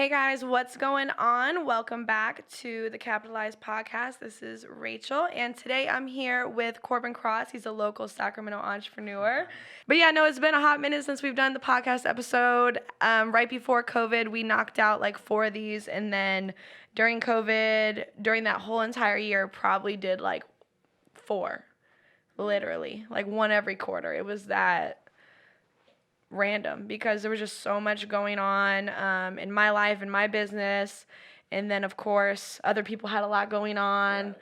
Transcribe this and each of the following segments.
Hey guys, what's going on? Welcome back to the Capitalize podcast. This is Rachel, and today I'm here with Corben Cross. He's a local Sacramento entrepreneur. But yeah, no, it's been a hot minute since we've done the podcast episode. Right before COVID, we knocked out like 4 of these, and then during COVID, during that whole entire year, probably did like 4, literally, like 1 every quarter. It was that random because there was just so much going on in my life, in my business, and then of course other people had a lot going on.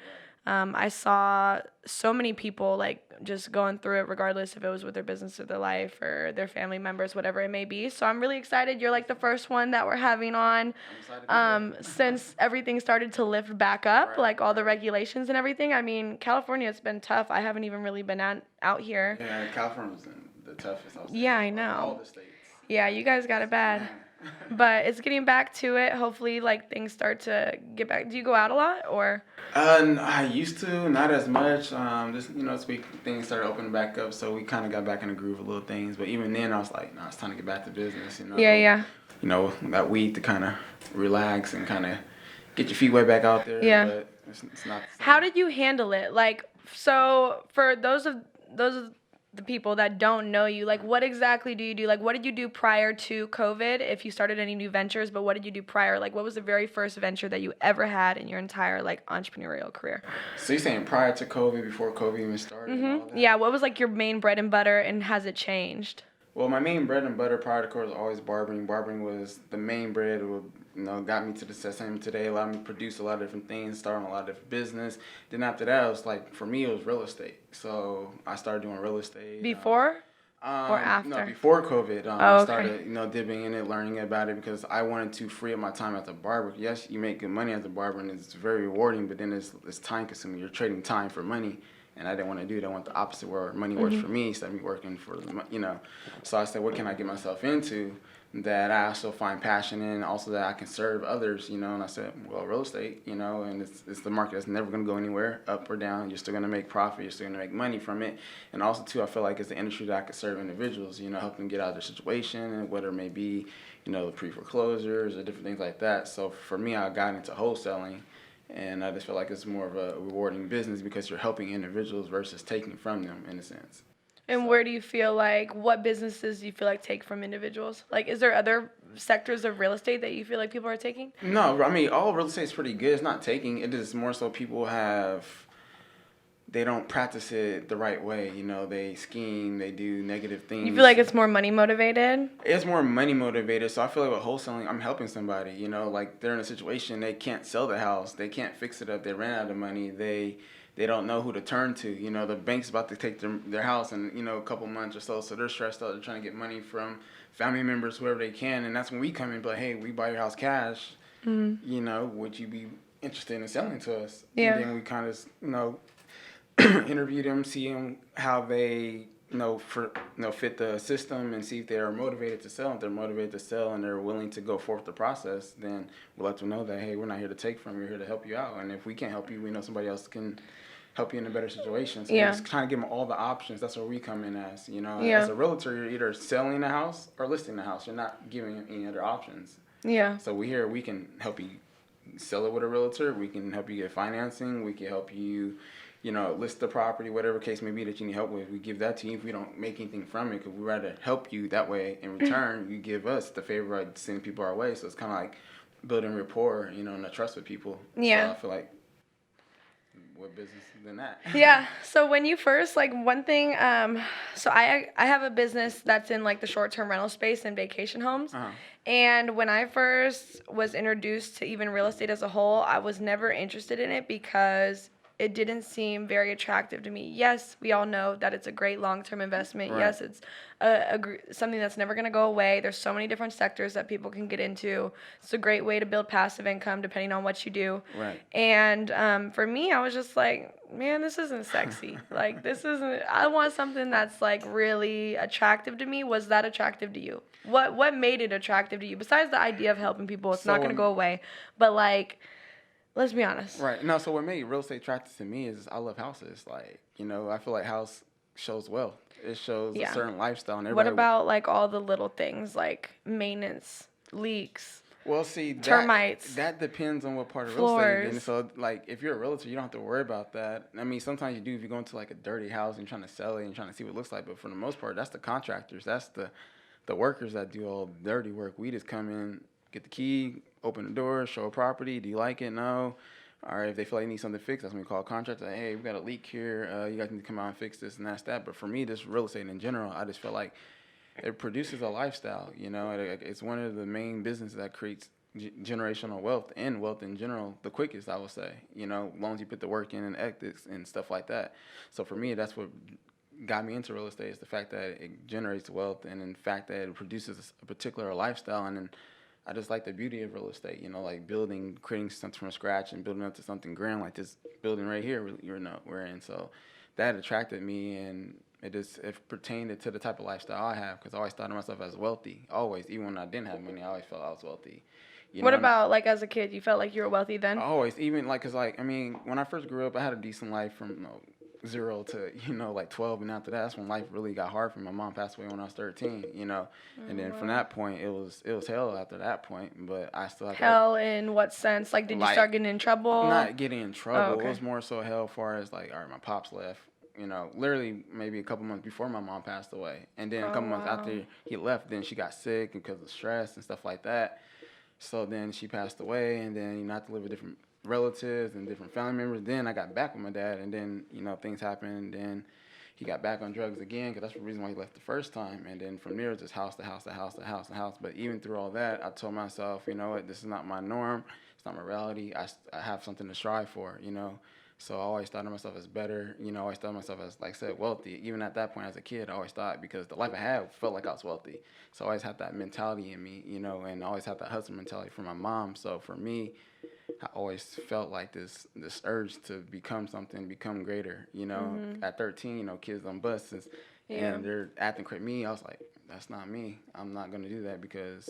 I saw so many people like just going through it regardless if it was with their business or their life or their family members, whatever it may be. So I'm really excited. You're like the first one that we're having on since everything started to lift back up, like all the regulations and everything. I mean, California, it's been tough. I haven't even really been out here. Yeah, California's the toughest. Yeah, I know. All the states. Yeah, you guys got it bad. But it's getting back to it. Hopefully, like, things start to get back. Do you go out a lot, or? I used to, not as much. This week things started opening back up, so we kind of got back in the groove of little things. But even then, I was like, nah, it's time to get back to business. Yeah. That week to kind of relax and kind of get your feet way back out there. Yeah. But it's not the same. How did you handle it? Like, so for those of the people that don't know you, like, what exactly do you do? Like, what did you do prior to COVID, if you started any new ventures? But what did you do prior? Like, what was the very first venture that you ever had in your entire, like, entrepreneurial career? So you're saying prior to COVID, before COVID even started? And all that? Yeah, what was, like, your main bread and butter, and has it changed? Well, my main bread and butter prior to COVID was always barbering. Barbering was the main bread. Got me to the success I am today. Allowed me to produce a lot of different things, start on a lot of different business. Then after that, it was like, for me, it was real estate. So I started doing real estate. Before or after? No, before COVID. I started, dipping in it, learning about it because I wanted to free up my time as a barber. Yes, you make good money as a barber and it's very rewarding, but then it's time consuming. You're trading time for money. And I didn't want to do that. I want the opposite, where money works for me instead of me working for So I said, what can I get myself into that I also find passion in, also that I can serve others, And I said, well, real estate, and it's the market that's never going to go anywhere, up or down. You're still going to make profit. You're still going to make money from it. And also, too, I feel like it's the industry that I could serve individuals, help them get out of their situation, and whether it may be, the pre-foreclosures or different things like that. So for me, I got into wholesaling. And I just feel like it's more of a rewarding business because you're helping individuals versus taking from them, in a sense. And where do you feel like, what businesses do you feel like take from individuals? Like, is there other sectors of real estate that you feel like people are taking? No, I mean, all real estate is pretty good. It's not taking. It is more so people they don't practice it the right way. They scheme, they do negative things. You feel like it's more money motivated? It's more money motivated. So I feel like with wholesaling, I'm helping somebody, like they're in a situation, they can't sell the house. They can't fix it up. They ran out of money. They don't know who to turn to. The bank's about to take their house in, a couple months or so. So they're stressed out. They're trying to get money from family members, whoever they can. And that's when we come in and be like, hey, we buy your house cash. Would you be interested in selling to us? Yeah. And then we kind of, interview them, see them, how they fit the system, and see if they are motivated to sell. If they're motivated to sell and they're willing to go forth the process, then we'll let them know that, hey, we're not here to take from you, we're here to help you out. And if we can't help you, we know somebody else can help you in a better situation. So we just kind of give them all the options. That's where we come in as, as a realtor, you're either selling a house or listing the house. You're not giving them any other options. Yeah. So we can help you sell it with a realtor. We can help you get financing. We can help you list the property, whatever case may be that you need help with. We give that to you if we don't make anything from it, because we'd rather help you that way. In return, you give us the favor of sending people our way. So it's kind of like building rapport, and a trust with people. Yeah. So I feel like what business than that? Yeah. So when you first, like, one thing, so I have a business that's in, like, the short-term rental space and vacation homes. Uh-huh. And when I first was introduced to even real estate as a whole, I was never interested in it because it didn't seem very attractive to me. Yes, we all know that it's a great long-term investment. Right. Yes, it's something that's never going to go away. There's so many different sectors that people can get into. It's a great way to build passive income depending on what you do. Right. And for me, I was just like, man, this isn't sexy. Like, this isn't, I want something that's, like, really attractive to me. Was that attractive to you? What made it attractive to you? Besides the idea of helping people, it's not going to go away. But, like, let's be honest. Right. No, so what made real estate attractive to me is I love houses. Like, I feel like house shows wealth. It shows a certain lifestyle. And what about, like, all the little things, like maintenance, leaks, Well, see, termites, that depends on what part of real estate. And floors. so, like, if you're a realtor, you don't have to worry about that. I mean, sometimes you do if you go into like a dirty house and you're trying to sell it and trying to see what it looks like. But for the most part, that's the contractors. That's the workers that do all the dirty work. We just come in, get the key, open the door, show a property. Do you like it? No. All right, if they feel like they need something fixed, that's when we call a contractor. Hey, we got a leak here. You guys need to come out and fix this and that's that. But for me, this real estate in general, I just feel like it produces a lifestyle. You know, it's one of the main businesses that creates generational wealth and wealth in general the quickest, I would say. You know, as long as you put the work in and ethics and stuff like that. So for me, that's what got me into real estate is the fact that it generates wealth and in fact that it produces a particular lifestyle. And then I just like the beauty of real estate, you know, like creating something from scratch and building up to something grand like this building right here we're in. So that attracted me, and it pertained to the type of lifestyle I have because I always thought of myself as wealthy. Always, even when I didn't have money, I always felt I was wealthy. What about like as a kid? You felt like you were wealthy then? Always, even like, cause like I mean, when I first grew up, I had a decent life from 0 to like 12, and after that's when life really got hard for me. My mom passed away when I was 13, and then from that point it was hell after that point. But I still had hell in what sense? Like, did you start getting in trouble? Not getting in trouble. Oh, okay. It was more so hell as far as like, all right, my pops left. Literally maybe a couple months before my mom passed away, and then a couple months after he left, then she got sick because of stress and stuff like that. So then she passed away, and then I had to live with different relatives and different family members. Then I got back with my dad, and then things happened. Then he got back on drugs again because that's the reason why he left the first time. And then from there, it's just house to house to house to house to house. But even through all that, I told myself, you know what, this is not my norm. It's not my reality. I have something to strive for, So I always thought of myself as better, I always thought of myself as, like I said, wealthy. Even at that point as a kid, I always thought, because the life I had felt like I was wealthy. So I always had that mentality in me, and I always had that hustle mentality from my mom. So for me, I always felt like this urge to become something, become greater, At 13, kids on buses, and they're acting crazy. Me, I was like, that's not me. I'm not going to do that because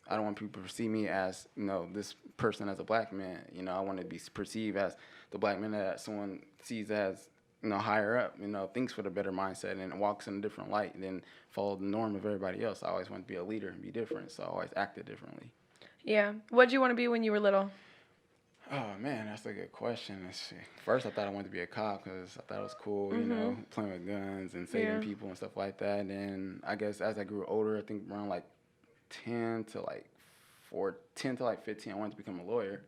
I don't want people to see me as, this person as a black man. I want to be perceived as the black man that someone sees as, higher up, thinks with a better mindset and walks in a different light and then follow the norm of everybody else. I always want to be a leader and be different, so I always acted differently. Yeah. What did you want to be when you were little? Oh, man, that's a good question. Let's see. First, I thought I wanted to be a cop because I thought it was cool, playing with guns and saving people and stuff like that. And I guess as I grew older, I think around like 10 to 15, I wanted to become a lawyer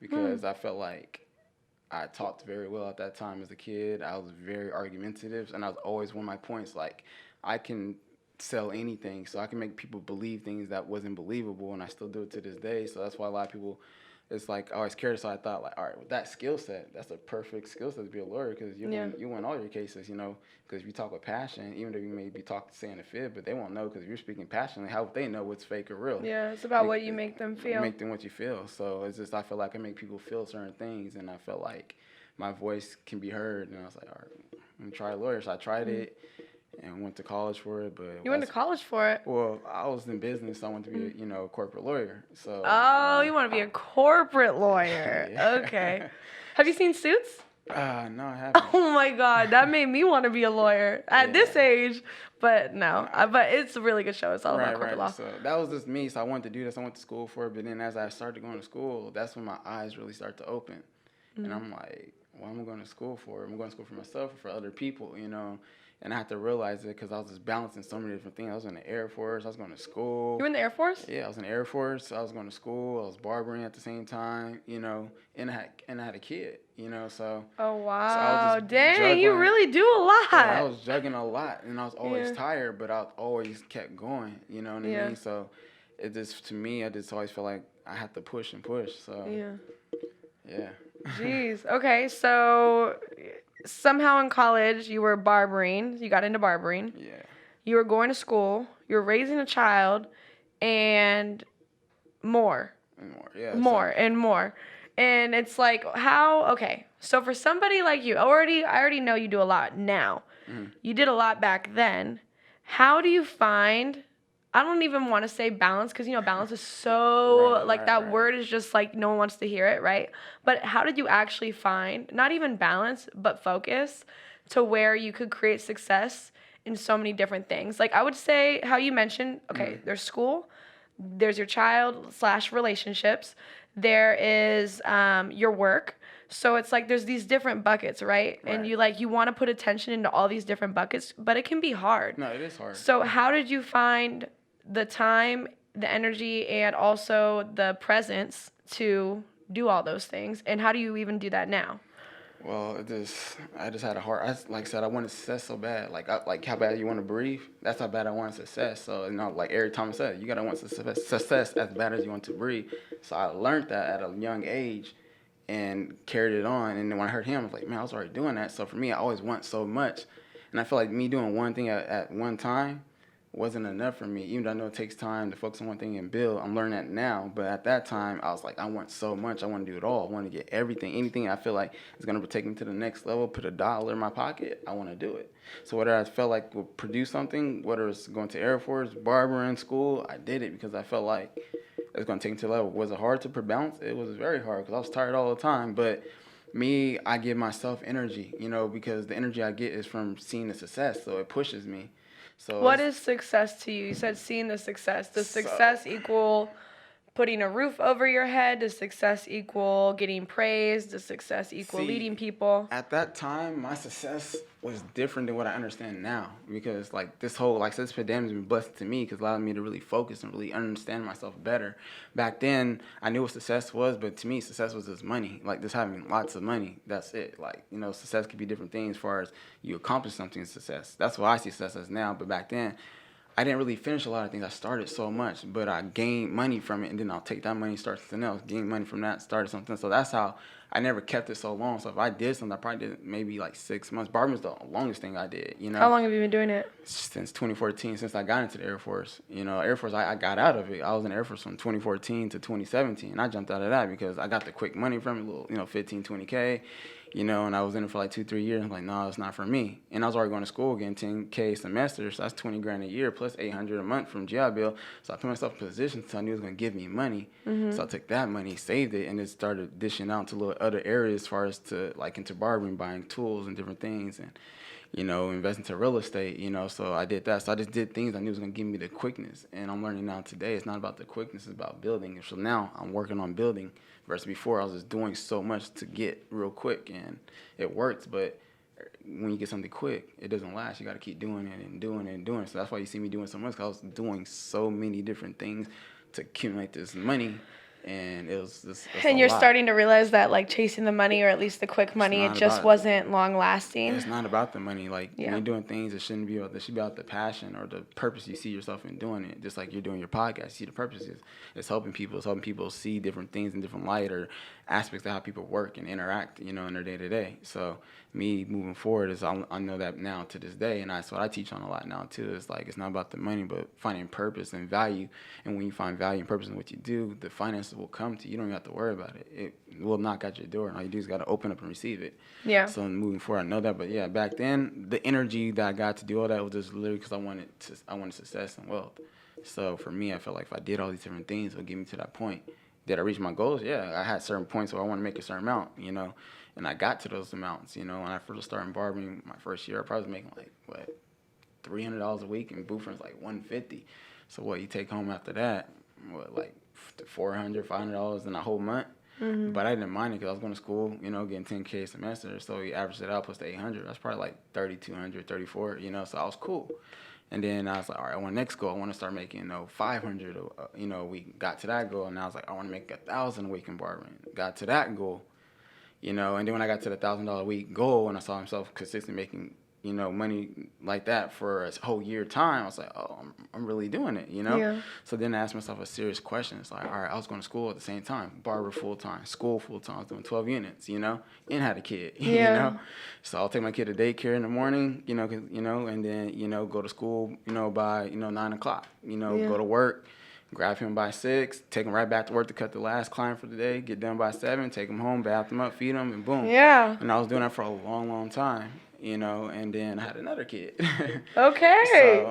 because I felt like I talked very well at that time as a kid. I was very argumentative, and I was always one of my points, like, I can sell anything, so I can make people believe things that wasn't believable, and I still do it to this day. So that's why a lot of people, it's like, I always cared. So I thought, like, all right, with that skill set, that's a perfect skill set to be a lawyer because you win all your cases, because if you talk with passion, even though you may be saying a fib, but they won't know because if you're speaking passionately, how would they know what's fake or real? Yeah, it's about what you make them feel. Make them what you feel. So it's just, I feel like I make people feel certain things, and I felt like my voice can be heard, and I was like, all right, I'm gonna try a lawyer. So I tried it. And went to college for it, but you went to college for it? Well, I was in business, so I wanted to be a corporate lawyer. So you want to be a corporate lawyer? Okay. Have you seen Suits? No, I haven't. Oh my God, that made me want to be a lawyer at this age. But no, but it's a really good show. It's all about corporate law. So that was just me. So I wanted to do this. I went to school for it, but then as I started going to school, that's when my eyes really started to open, and I'm like, what am I going to school for? I'm going to school for myself or for other people, And I had to realize it because I was just balancing so many different things. I was in the Air Force. I was going to school. You were in the Air Force? Yeah, I was in the Air Force. I was going to school. I was barbering at the same time, and I had a kid, so. Oh, wow. So I was dang, juggling. you really do a lot. Yeah, I was juggling a lot, and I was always tired, but I always kept going, you know what I mean? So it just, to me, I just always felt like I had to push and push, so. Yeah. Jeez. Okay, so somehow in college you were barbering. You got into barbering. Yeah. You were going to school. You were raising a child, and more. And more. Yeah. More and more. And it's like, how? Okay. So for somebody like you, I already know you do a lot now. Mm-hmm. You did a lot back then. How do you find? I don't even want to say balance because, balance is so, that word is just like no one wants to hear it, right? But how did you actually find, not even balance, but focus to where you could create success in so many different things? Like I would say how you mentioned, there's school, there's your child / relationships, there is your work. So it's like there's these different buckets, right? And you want to put attention into all these different buckets, but it can be hard. No, it is hard. So how did you find the time, the energy, and also the presence to do all those things? And how do you even do that now? Well, I just had a hard. Like I said, I wanted success so bad. Like how bad you want to breathe. That's how bad I want success. So like every time I said, you gotta want success as bad as you want to breathe. So I learned that at a young age, and carried it on. And then when I heard him, I was like, man, I was already doing that. So for me, I always want so much, and I feel like me doing one thing at one time wasn't enough for me. Even though I know it takes time to focus on one thing and build, I'm learning that now. But at that time, I was like, I want so much. I want to do it all. I want to get everything, anything I feel like is going to take me to the next level, put $1 in my pocket, I want to do it. So whether I felt like would produce something, whether it's going to Air Force, barbering, school, I did it because I felt like it was going to take me to the level. Was it hard to bounce? It was very hard because I was tired all the time. But me, I give myself energy, because the energy I get is from seeing the success. So it pushes me. So what is success to you? You said seeing the success. Does success equal putting a roof over your head? Does success equal getting praised? Does success equal leading people? At that time, my success was different than what I understand now, because like this pandemic has been blessed to me because it allowed me to really focus and really understand myself better. Back then, I knew what success was, but to me, success was just money, like just having lots of money. That's it. Like, success could be different things as far as you accomplish something in success. That's what I see success as now, but back then, I didn't really finish a lot of things. I started so much, but I gained money from it, and then I'll take that money and start something else, gain money from that, started something. So that's how I never kept it so long. So if I did something, I probably did maybe like 6 months. Barbering was the longest thing I did, How long have you been doing it? Since 2014, since I got into the Air Force. Air Force, I got out of it. I was in the Air Force from 2014 to 2017, and I jumped out of that because I got the quick money from it, little, 15, 20K. And I was in it for like 2-3 years. I'm like, no, it's not for me. And I was already going to school again, 10K semester, so that's $20,000 a year plus $800 a month from GI Bill. So I put myself in a position so I knew it was going to give me money. So I took that money, saved it, and then started dishing out to little other areas as far as to like into barbering, buying tools and different things, and invest into real estate. So I did that. So I just did things I knew was going to give me the quickness. And I'm learning now today, it's not about the quickness, it's about building. So now I'm working on building. Versus before, I was just doing so much to get real quick, and it works. But when you get something quick, it doesn't last. You got to keep doing it and doing it and doing it. So that's why you see me doing so much, because I was doing so many different things to accumulate this money. And it was just and you're starting to realize that like chasing the money, or at least the quick money, it just wasn't long lasting. It's not about the money. Like when you're doing things, it should be about the passion or the purpose you see yourself in doing it. Just like you're doing your podcast, you see the purpose is it's helping people. It's helping people see different things in different light, or aspects of how people work and interact, in their day to day. So me moving forward is I know that now to this day, and that's what I teach on a lot now too. It's like it's not about the money, but finding purpose and value. And when you find value and purpose in what you do, the finances will come to you. You don't even have to worry about it. It will knock at your door, and all you do is got to open up and receive it. Yeah. So moving forward, I know that. But yeah, back then the energy that I got to do all that was just literally because I wanted success and wealth. So for me, I felt like if I did all these different things, it would get me to that point. Did I reach my goals? Yeah, I had certain points where I want to make a certain amount, and I got to those amounts, When I first started barbering my first year, I probably was making like, $300 a week, and boofing's like $150. So what you take home after that, like $400, $500 in a whole month? Mm-hmm. But I didn't mind it because I was going to school, getting 10K a semester. So you average it out plus the 800. That's probably like 3,200, 34, so I was cool. And then I was like, all right, I want next goal. I want to start making, 500, we got to that goal. And I was like, I want to make 1,000 a week in barbering. Got to that goal, and then when I got to the $1,000 a week goal, and I saw myself consistently making, money like that for a whole year time, I was like, oh, I'm really doing it, Yeah. So then I asked myself a serious question. It's like, all right, I was going to school at the same time, barber full time, school full time. I was doing 12 units, and had a kid, So I'll take my kid to daycare in the morning, and then, go to school, by, 9 o'clock, go to work, grab him by 6, take him right back to work to cut the last client for the day, get done by 7, take him home, bath him up, feed him, and boom. Yeah. And I was doing that for a long, long time, and then I had another kid. Okay.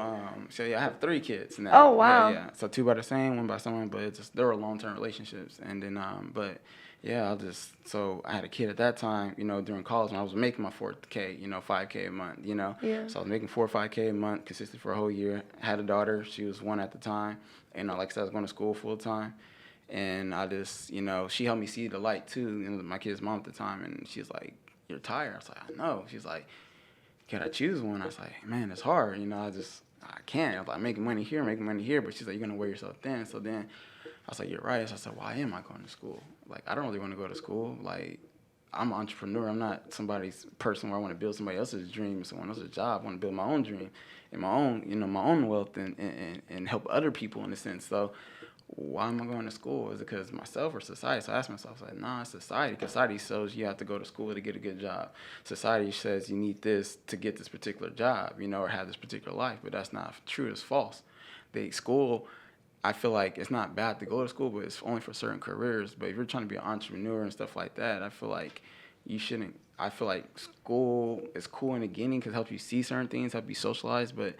So yeah, I have 3 kids now. Oh, wow. Yeah. So 2 by the same, 1 by someone, but they were long-term relationships. And then, but Yeah, so I had a kid at that time, during college when I was making my 4K, 5K a month, Yeah. So I was making 4 or 5K a month consistent for a whole year. I had a daughter, she was 1 at the time. And like I said, I was going to school full time. And I just, she helped me see the light too, my kid's mom at the time. And she's like, "You're tired." I was like, "I know." She's like, "Can I choose one?" I was like, "Man, it's hard. I can't. I was like, making money here. But she's like, "You're going to wear yourself thin." So then I was like, "You're right." So I said, "Why am I going to school? Like, I don't really want to go to school. Like, I'm an entrepreneur. I'm not somebody's person where I want to build somebody else's dream, someone else's job. I want to build my own dream and my own wealth and help other people in a sense. So why am I going to school? Is it because myself or society?" So I asked myself, like, nah, it's society. Because society says you have to go to school to get a good job. Society says you need this to get this particular job, or have this particular life. But that's not true. It's false. School, I feel like it's not bad to go to school, but it's only for certain careers. But if you're trying to be an entrepreneur and stuff like that, I feel like you shouldn't. I feel like school is cool in the beginning because it helps you see certain things, help you socialize. But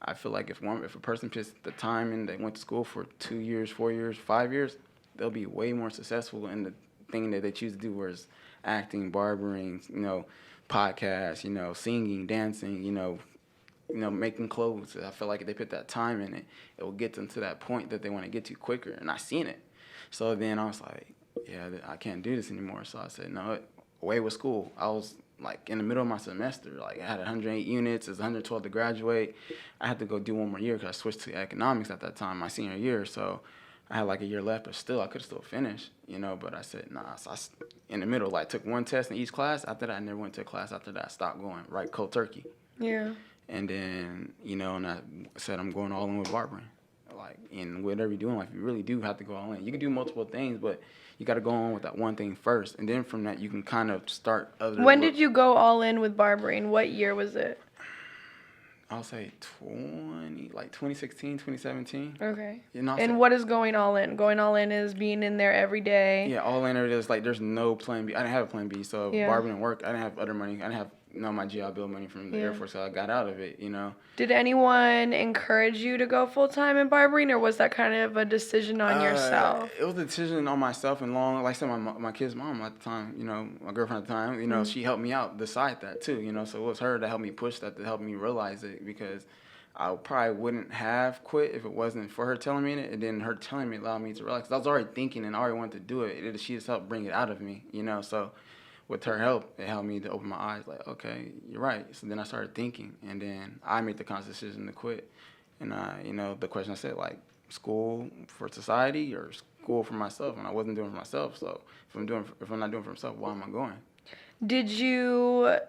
I feel like if a person puts the time in, they went to school for 2 years, 4 years, 5 years, they'll be way more successful in the thing that they choose to do, whereas acting, barbering, podcasts, singing, dancing, making clothes. I feel like if they put that time in it, it will get them to that point that they want to get to quicker. And I seen it. So then I was like, yeah, I can't do this anymore. So I said, no, away with school. I was like in the middle of my semester, like I had 108 units, it's 112 to graduate. I had to go do one more year because I switched to economics at that time, my senior year. So I had like a year left, but still I could still finish, But I said, nah. So in the middle, like took one test in each class. After that, I never went to a class. After that, I stopped going, right, cold turkey. Yeah. And then, and I said I'm going all in with barbering. Like, in whatever you're doing, like, you really do have to go all in. You can do multiple things, but you got to go on with that one thing first. And then from that, you can kind of start other. When did you go all in with barbering? What year was it? I'll say 2016, 2017. Okay. And what is going all in? Going all in is being in there every day. Yeah, all in it is like there's no plan B. I didn't have a plan B, so barbering didn't work. I didn't have other money. I didn't have my GI Bill money from the Air Force, so I got out of it, Did anyone encourage you to go full-time in barbering, or was that kind of a decision on yourself? It was a decision on myself, and like I said, my kid's mom at the time, my girlfriend at the time, she helped me out decide that too, so it was her that helped me push that, to help me realize it, because I probably wouldn't have quit if it wasn't for her telling me it, and then her telling me allowed me to realize, 'cause I was already thinking and I already wanted to do it. She just helped bring it out of me, so with her help, it helped me to open my eyes, like, okay, you're right. So then I started thinking, and then I made the conscious decision to quit. And the question I said, like, school for society or school for myself, and I wasn't doing it for myself. So if I'm not doing it for myself, why am I going? Did you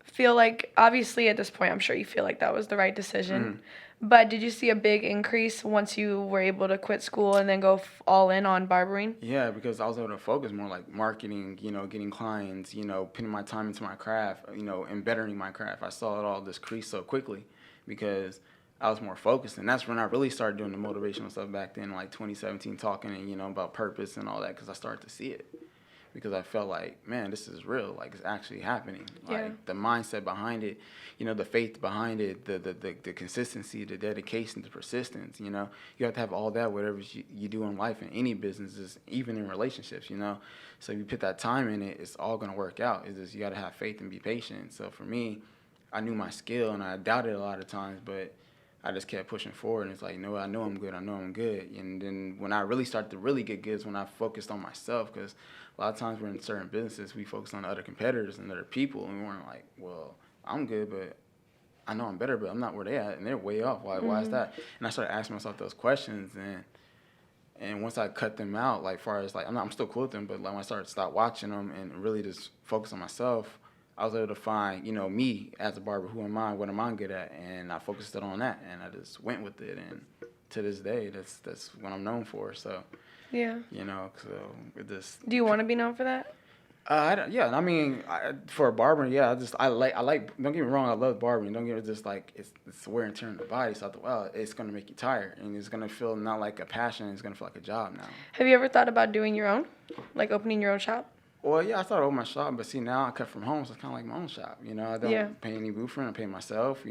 feel like, obviously at this point, I'm sure you feel like that was the right decision, Mm-hmm. But did you see a big increase once you were able to quit school and then go all in on barbering? Yeah, because I was able to focus more, like marketing, getting clients, putting my time into my craft, and bettering my craft. I saw it all decrease so quickly because I was more focused. And that's when I really started doing the motivational stuff back then, like 2017, talking and, about purpose and all that, because I started to see it. Because I felt like, man, this is real. Like, it's actually happening. Like, the mindset behind it, the faith behind it, the consistency, the dedication, the persistence, you have to have all that, whatever you do in life, in any businesses, even in relationships, So if you put that time in it, it's all going to work out. It's just you got to have faith and be patient. So for me, I knew my skill, and I doubted a lot of times, but I just kept pushing forward, and it's like, no, I know I'm good. And then when I really started to really get good is when I focused on myself, because a lot of times we're in certain businesses, we focus on other competitors and other people, and we weren't like, well, I'm good, but I know I'm better, but I'm not where they at, and they're way off. Why is that? And I started asking myself those questions, and once I cut them out, like far as like, I'm still cool with them, but like when I started to stop watching them and really just focus on myself, I was able to find, me as a barber, who am I, what am I good at, and I focused it on that, and I just went with it, and to this day, that's what I'm known for. So, yeah, so it just. Do you want to be known for that? For a barber, yeah, I like. Don't get me wrong, I love barbering. Don't get me just like it's wear and tear on the body. So I thought, well, it's gonna make you tired, and it's gonna feel not like a passion. It's gonna feel like a job now. Have you ever thought about doing your own, like opening your own shop? Well, yeah, I thought I opened my shop, but see, now I cut from home, so it's kind of like my own shop. I don't pay any booth rent. I pay myself.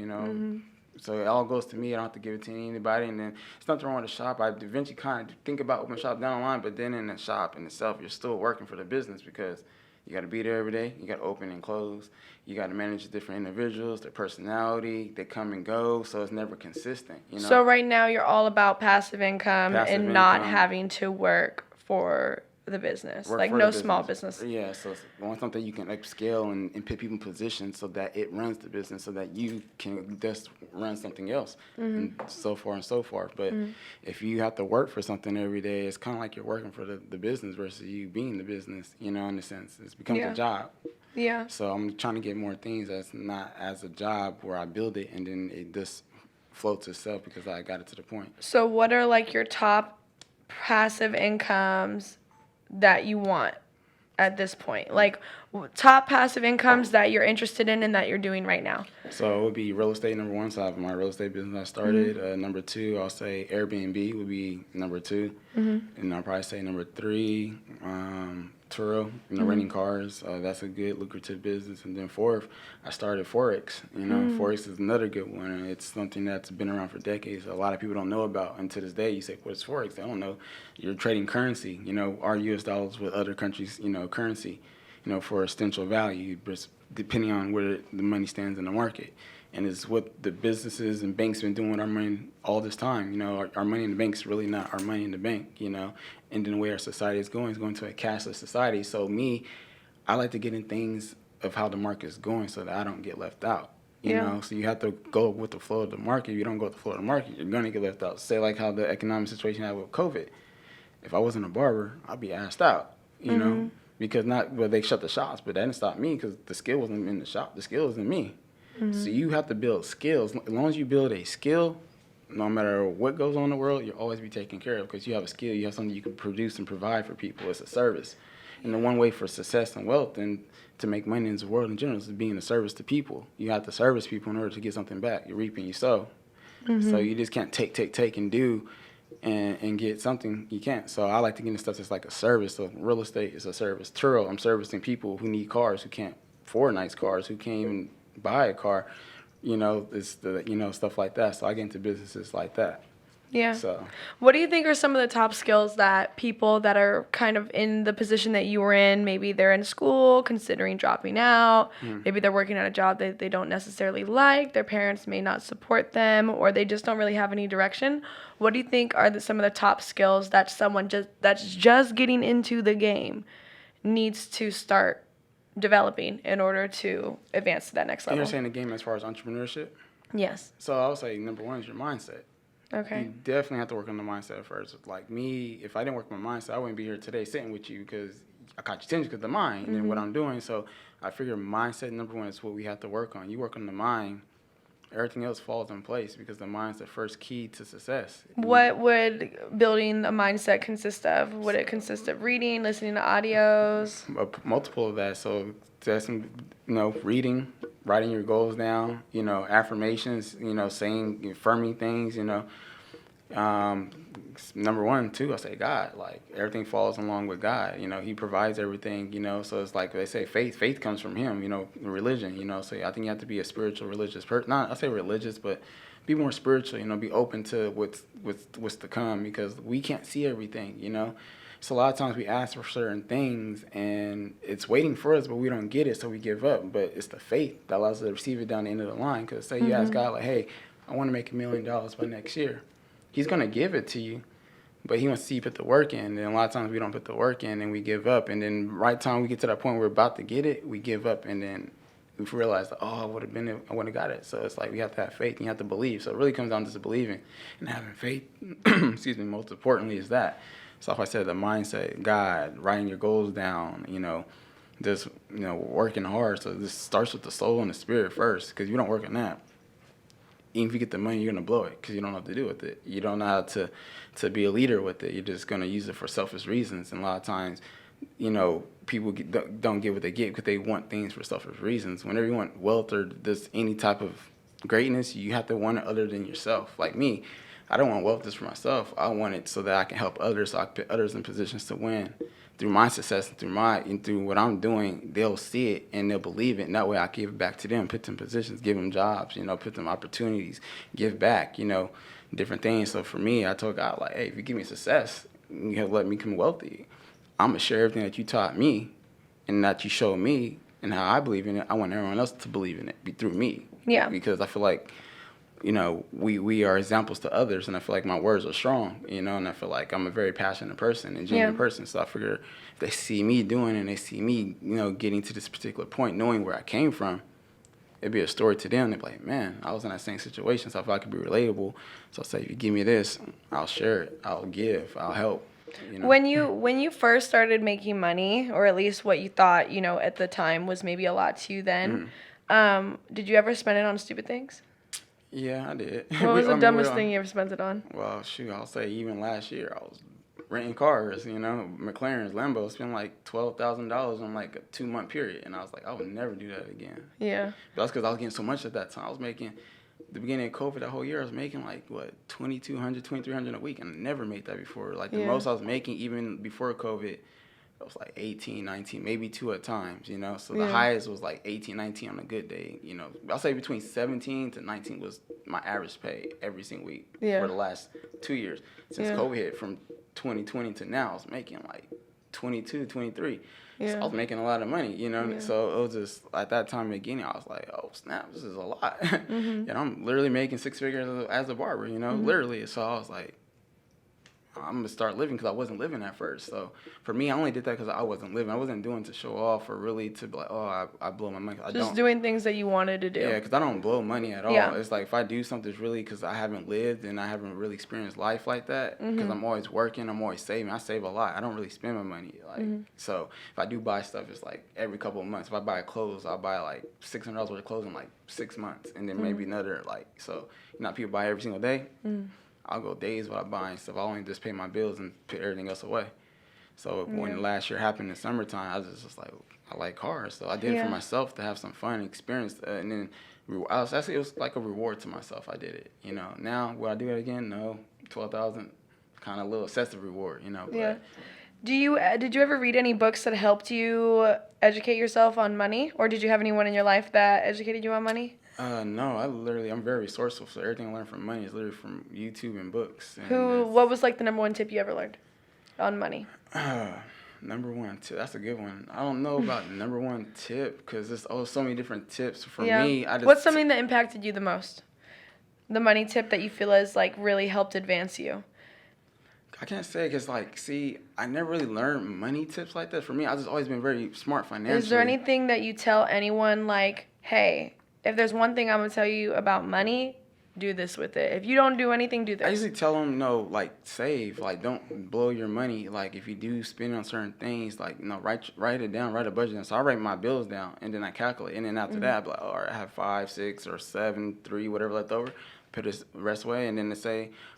So it all goes to me. I don't have to give it to anybody. And then it's nothing wrong with the shop. I eventually kind of think about opening a shop down the line, but then in the shop in itself, you're still working for the business because you got to be there every day. You got to open and close. You got to manage different individuals, their personality. They come and go, so it's never consistent. You know. So right now you're all about passive income and not income. having to work for the business, Work like for no the business. small business. Yeah, so you want something you can upscale and put people in position so that it runs the business, so that you can just run something else, and so far and so forth. But if you have to work for something every day, it's kind of like you're working for the business versus you being the business, you know, in a sense. It becomes a job. Yeah. So I'm trying to get more things that's not as a job where I build it and then it just floats itself because I got it to the point. So what are like your top passive incomes that you want at this point? Like top passive incomes that you're interested in and that you're doing right now? So it would be real estate number one. So I have my real estate business I started. Number two, I'll say Airbnb would be number two. And I'll probably say number three, Turo, renting cars. That's a good lucrative business. And then fourth, I started Forex. You know, Forex is another good one. And it's something that's been around for decades. A lot of people don't know about. And to this day, you say, what's Forex? They don't know. You're trading currency, you know, our U.S. dollars with other countries, you know, currency, you know, for essential value, depending on where the money stands in the market. And it's what the businesses and banks been doing with our money all this time. You know, our money in the bank's really not our money in the bank, you know. And then the way our society is going to a cashless society. So I like to get in things of how the market's going so that I don't get left out. You know, so you have to go with the flow of the market. If you don't go with the flow of the market, you're going to get left out. Say like how the economic situation had with COVID. If I wasn't a barber, I'd be asked out, you know, because they shut the shops, but that didn't stop me because the skill wasn't in the shop. The skill was in me. So you have to build skills. As long as you build a skill, no matter what goes on in the world, you'll always be taken care of because you have a skill. You have something you can produce and provide for people. It's a service. And the one way for success and wealth and to make money in the world in general is being a service to people. You have to service people in order to get something back. You reap and you sow. So you just can't take and do and get something. You can't. So I like to get into stuff that's like a service. So real estate is a service. Turo, I'm servicing people who need cars, who can't afford nice cars, who can't even buy a car, you know, stuff like that. So I get into businesses like that. Yeah. So what do you think are some of the top skills that people that are kind of in the position that you were in, maybe they're in school, considering dropping out, maybe they're working at a job that they don't necessarily like, their parents may not support them, or they just don't really have any direction. What do you think are some of the top skills that someone that's just getting into the game needs to start developing in order to advance to that next level? You're saying the game as far as entrepreneurship? Yes. So I would say number one is your mindset. Okay. You definitely have to work on the mindset first. Like me, if I didn't work on my mindset, I wouldn't be here today sitting with you because I caught your attention because of the mind and what I'm doing. So I figure mindset number one is what we have to work on. You work on the mind, everything else falls in place because the mind's the first key to success. What would building a mindset consist of? Would it consist of reading, listening to audios? Multiple of that. So that's, reading, writing your goals down, affirmations, saying, affirming things, number one, too, I say God. Like, everything falls along with God. He provides everything, so it's like they say faith comes from him, religion, so I think you have to be a spiritual, religious person. Not, I say religious, but be more spiritual, be open to what's to come because we can't see everything, So a lot of times we ask for certain things and it's waiting for us, but we don't get it, so we give up. But it's the faith that allows us to receive it down the end of the line. Because say you ask God, like, hey, I want to make $1 million by next year. He's going to give it to you, but he wants to see you put the work in. And a lot of times we don't put the work in and we give up. And then right time we get to that point where we're about to get it, we give up. And then we realize, I would have got it. So it's like we have to have faith and you have to believe. So it really comes down to just believing and having faith. Excuse me, most importantly is that. So if I said the mindset, God, writing your goals down, just, working hard. So this starts with the soul and the spirit first because if you don't work on that, even if you get the money, you're going to blow it because you don't know what to do with it. You don't know how to be a leader with it. You're just going to use it for selfish reasons. And a lot of times, people don't get what they get because they want things for selfish reasons. Whenever you want wealth or just any type of greatness, you have to want it other than yourself. Like me, I don't want wealth just for myself. I want it so that I can help others, so I can put others in positions to win. through my success, and through what I'm doing, they'll see it and they'll believe it. And that way I give it back to them, put them in positions, give them jobs, put them opportunities, give back, different things. So for me, I told God, like, hey, if you give me success, you have let me become wealthy, I'm going to share everything that you taught me and that you showed me and how I believe in it. I want everyone else to believe in it through me. Yeah. Because I feel like, we are examples to others, and I feel like my words are strong, and I feel like I'm a very passionate person and genuine person. So I figure if they see me doing it and they see me, getting to this particular point, knowing where I came from, it'd be a story to them. They'd be like, man, I was in that same situation, so I feel I could be relatable. So I say, if you give me this, I'll share it, I'll give, I'll help. When you first started making money, or at least what you thought, at the time was maybe a lot to you then, did you ever spend it on stupid things? Yeah, I did. What was the dumbest thing you ever spent it on? Well, shoot, I'll say even last year, I was renting cars, McLaren's, Lambos, spent like $12,000 on like a 2-month period. And I was like, I would never do that again. Yeah. But that's because I was getting so much at that time. I was making, the beginning of COVID, that whole year, I was making like, what, $2,200, $2,300 a week. And I never made that before. Like the most I was making even before COVID, it was like 18, 19, maybe 2 at times, So the highest was like 18, 19 on a good day, I'll say between 17 to 19 was my average pay every single week for the last 2 years. Since COVID hit from 2020 to now, I was making like 22, 23. So I was making a lot of money, So it was just, at that time in the beginning, I was like, oh, snap, this is a lot. And I'm literally making 6 figures as a barber, literally. So I was like, I'm going to start living, because I wasn't living at first. So for me, I only did that because I wasn't living. I wasn't doing it to show off or really to be like, oh, I blow my money. Just doing things that you wanted to do. Yeah, because I don't blow money at all. Yeah. It's like if I do something really because I haven't lived and I haven't really experienced life like that, because I'm always working, I'm always saving. I save a lot. I don't really spend my money. So if I do buy stuff, it's like every couple of months. If I buy clothes, I'll buy like $600 worth of clothes in like 6 months, and then maybe another so people buy every single day. I'll go days without buying stuff. I'll only just pay my bills and put everything else away. So when last year happened in summertime, I was just like, I like cars. So I did it for myself to have some fun and experience. And then it was like a reward to myself. I did it. Now, would I do it again? No. 12,000, kind of a little excessive reward, But yeah. Did you ever read any books that helped you educate yourself on money? Or did you have anyone in your life that educated you on money? No, I'm very resourceful. So everything I learned from money is literally from YouTube and books. What was like the number one tip you ever learned on money? Number one tip, that's a good one. I don't know about the number one tip, because there's so many different tips. For me, what's something that impacted you the most? The money tip that you feel has like really helped advance you? I can't say, because I never really learned money tips like that. For me, I've just always been very smart financially. Is there anything that you tell anyone like, hey, if there's one thing I'm going to tell you about money, do this with it. If you don't do anything, do this. I usually tell them, save. Don't blow your money. If you do spend on certain things, write it down, write a budget down. So I write my bills down, and then I calculate. And then after that, I'll be like, all right, I have 5, 6, or 7, 3, whatever left over. Put the rest away. And then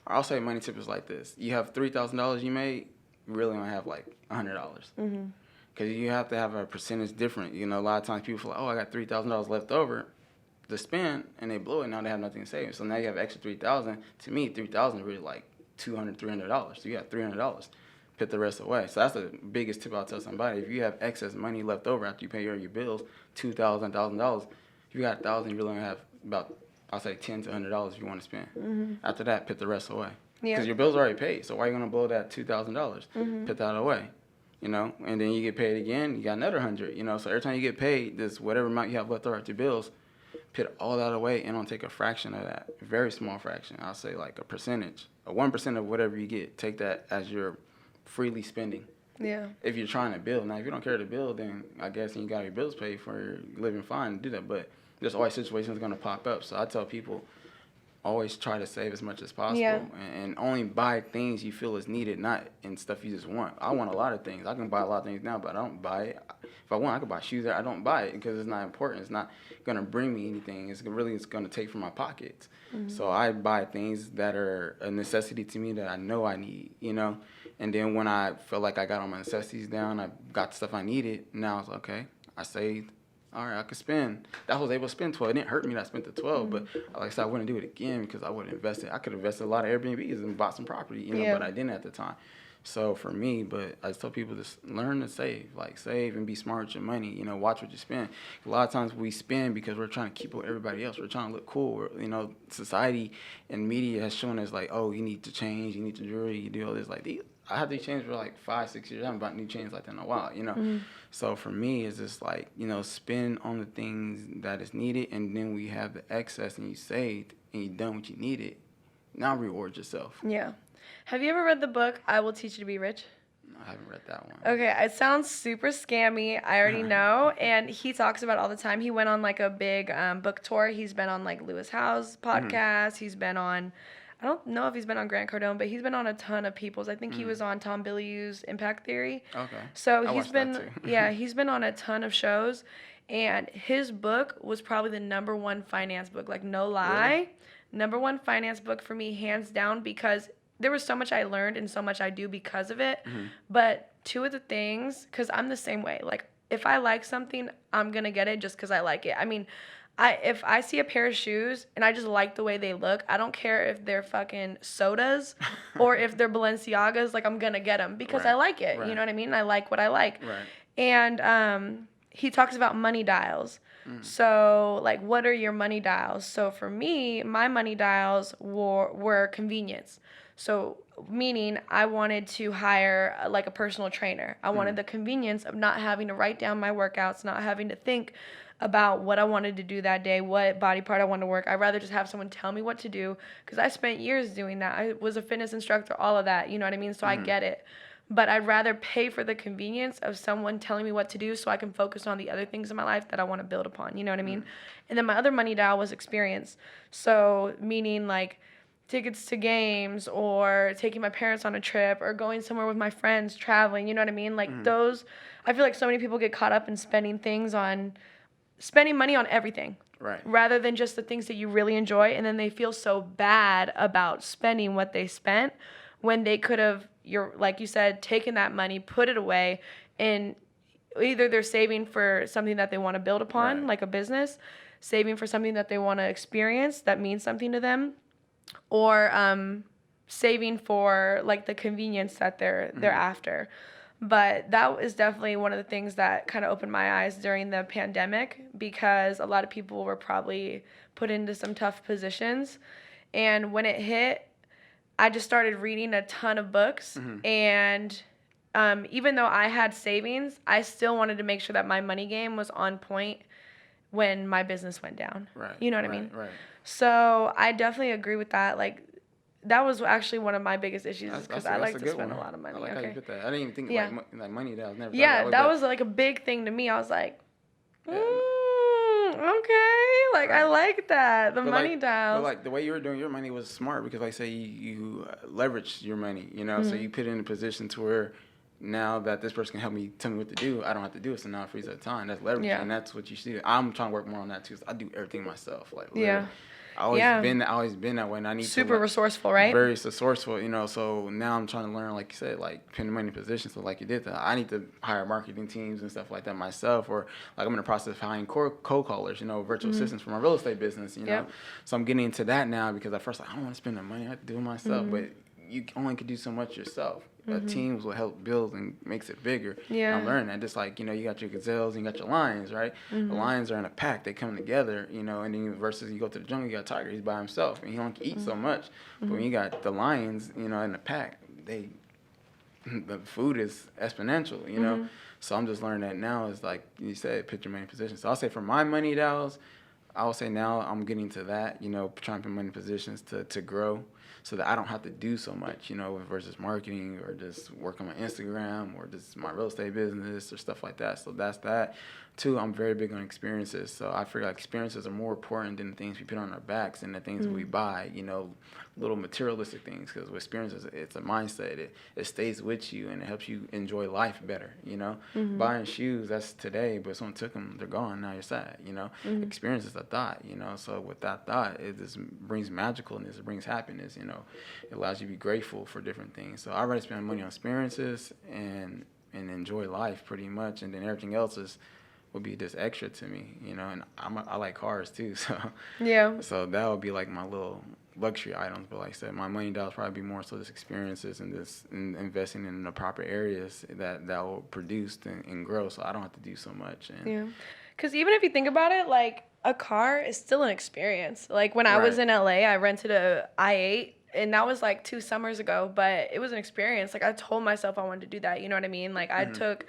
I'll say money tip is like this. You have $3,000 you made, you really only have like $100. Because you have to have a percentage different. A lot of times people feel like, oh, I got $3,000 left over to spend, and they blow it. Now they have nothing to save. So now you have extra $3,000. To me, $3,000 is really like $200, $300. So you got $300. Put the rest away. So that's the biggest tip I'll tell somebody. If you have excess money left over after you pay your bills, $2,000, $1,000, if you got $1,000, you really only have about, I'll say $10 to $100 if you want to spend. After that, put the rest away. Because your bills are already paid. So why are you going to blow that $2,000? Put that away. And then you get paid again, you got another $100. So every time you get paid, this whatever amount you have left over after your bills, put all that away, and I'll take a fraction of that, a very small fraction. I'll say like a percentage, 1% of whatever you get. Take that as your freely spending. Yeah. If you're trying to build. Now, if you don't care to build, then I guess you got your bills paid for, you're living fine to do that. But there's always situations going to pop up. So I tell people, always try to save as much as possible, and only buy things you feel is needed, not in stuff you just want. I want a lot of things. I can buy a lot of things now, but I don't buy it. If I want, I could buy shoes there. I don't buy it because it's not important. It's not going to bring me anything. It's going to take from my pockets. So I buy things that are a necessity to me that I know I need, And then when I feel like I got all my necessities down, I got the stuff I needed, now it's okay. I saved. All right, I could spend. I was able to spend 12. It didn't hurt me that I spent the 12, but like I said, I wouldn't do it again because I would have invested. I could have invested a lot of Airbnbs and bought some property, but I didn't at the time. So for me, but I just tell people to learn to save, like save and be smart with your money. Watch what you spend. A lot of times we spend because we're trying to keep up with everybody else. We're trying to look cool. Society and media has shown us like, oh, you need to change, you need to jewelry, you do all this. Like I had these chains for like 5-6 years. I haven't bought new chains like that in a while. So for me, it's just like spend on the things that is needed, and then we have the excess, and you saved, and you done what you needed. Now reward yourself. Yeah. Have you ever read the book, I Will Teach You to Be Rich? I haven't read that one. Okay, it sounds super scammy. I already know. And he talks about it all the time. He went on like a big book tour. He's been on like Lewis Howe's podcast. He's been on, I don't know if he's been on Grant Cardone, but he's been on a ton of people's. I think he was on Tom Bilyeu's Impact Theory. Okay. So he's been, he's been on a ton of shows. And his book was probably the number one finance book. Like, no lie. Really? Number one finance book for me, hands down, because there was so much I learned and so much I do because of it. But two of the things, because I'm the same way. Like, if I like something, I'm going to get it just because I like it. I mean, if I see a pair of shoes and I just like the way they look, I don't care if they're fucking sodas or if they're Balenciagas. Like, I'm going to get them because I like it. Right. You know what I mean? I like what I like. Right. And he talks about money dials. So, like, what are your money dials? So, for me, my money dials were convenience. So, meaning I wanted to hire, like, a personal trainer. I wanted the convenience of not having to write down my workouts, not having to think about what I wanted to do that day, what body part I wanted to work. I'd rather just have someone tell me what to do, because I spent years doing that. I was a fitness instructor, all of that, you know what I mean? So, I get it. But I'd rather pay for the convenience of someone telling me what to do so I can focus on the other things in my life that I want to build upon. You know what I mean? And then my other money dial was experience. So meaning like tickets to games or taking my parents on a trip or going somewhere with my friends, traveling. You know what I mean? Like those, I feel like so many people get caught up in spending money on everything. Right. Rather than just the things that you really enjoy. And then they feel so bad about spending what they spent when they could have, like you said, taken that money, put it away, and either they're saving for something that they want to build upon, like a business, saving for something that they want to experience that means something to them, or saving for like the convenience that they're after. But that is definitely one of the things that kind of opened my eyes during the pandemic, because a lot of people were probably put into some tough positions. And when it hit, I just started reading a ton of books, and even though I had savings, I still wanted to make sure that my money game was on point when my business went down. Right. You know what I mean? Right. So I definitely agree with that. Like, that was actually one of my biggest issues, because I like to spend a lot of money. I like how you put that. I didn't even think like money. That was never. Yeah, that was like a big thing to me. I was like, okay, like I like that. The money dials. But like the way you were doing your money was smart, because like say you leveraged your money, so you put it in a position to where now that this person can help me, tell me what to do, I don't have to do it, so now it frees up time. That's leverage, and that's what you should do. I'm trying to work more on that too. I do everything myself, like literally. I always been that way, and I need super resourceful, right? Very resourceful, So now I'm trying to learn, like you said, like putting money in position. So like you did that, I need to hire marketing teams and stuff like that myself, or like I'm in the process of hiring cold callers, virtual assistants for my real estate business, So I'm getting into that now, because at first I don't want to spend the money, I have to do it myself, but you only can do so much yourself. Teams will help build and makes it bigger. Yeah. I'm learning that. Just like, you got your gazelles and you got your lions, right? The lions are in a pack. They come together, and then versus you go to the jungle, you got a tiger. He's by himself, and he only can eat so much. But when you got the lions, in the pack, the food is exponential, So I'm just learning that now. Is like you said, put your money in position. So I'll say for my money dials, I would say now I'm getting to that, trying to put money in positions to grow, so that I don't have to do so much, versus marketing or just work on my Instagram or just my real estate business or stuff like that. So that's that. Two, I'm very big on experiences. So I feel like experiences are more important than the things we put on our backs and the things we buy, little materialistic things. Because with experiences, it's a mindset. It stays with you, and it helps you enjoy life better, Buying shoes, that's today, but someone took them, they're gone, now you're sad, Experiences are thought, So with that thought, it just brings magicalness, it brings happiness, It allows you to be grateful for different things. So I'd rather spend money on experiences and enjoy life pretty much, and then everything else is would be just extra to me, you know, and I like cars too, so Yeah. so that would be like my little luxury items. But like I said, my money dollars probably be more so just experiences and just investing in the proper areas that will produce and grow, so I don't have to do so much. And Yeah. Because even if you think about it, like a car is still an experience. Like when I was Right. in LA, I rented a I8, and that was like 2 summers ago, but it was an experience. Like I told myself I wanted to do that. You know what I mean? Like I took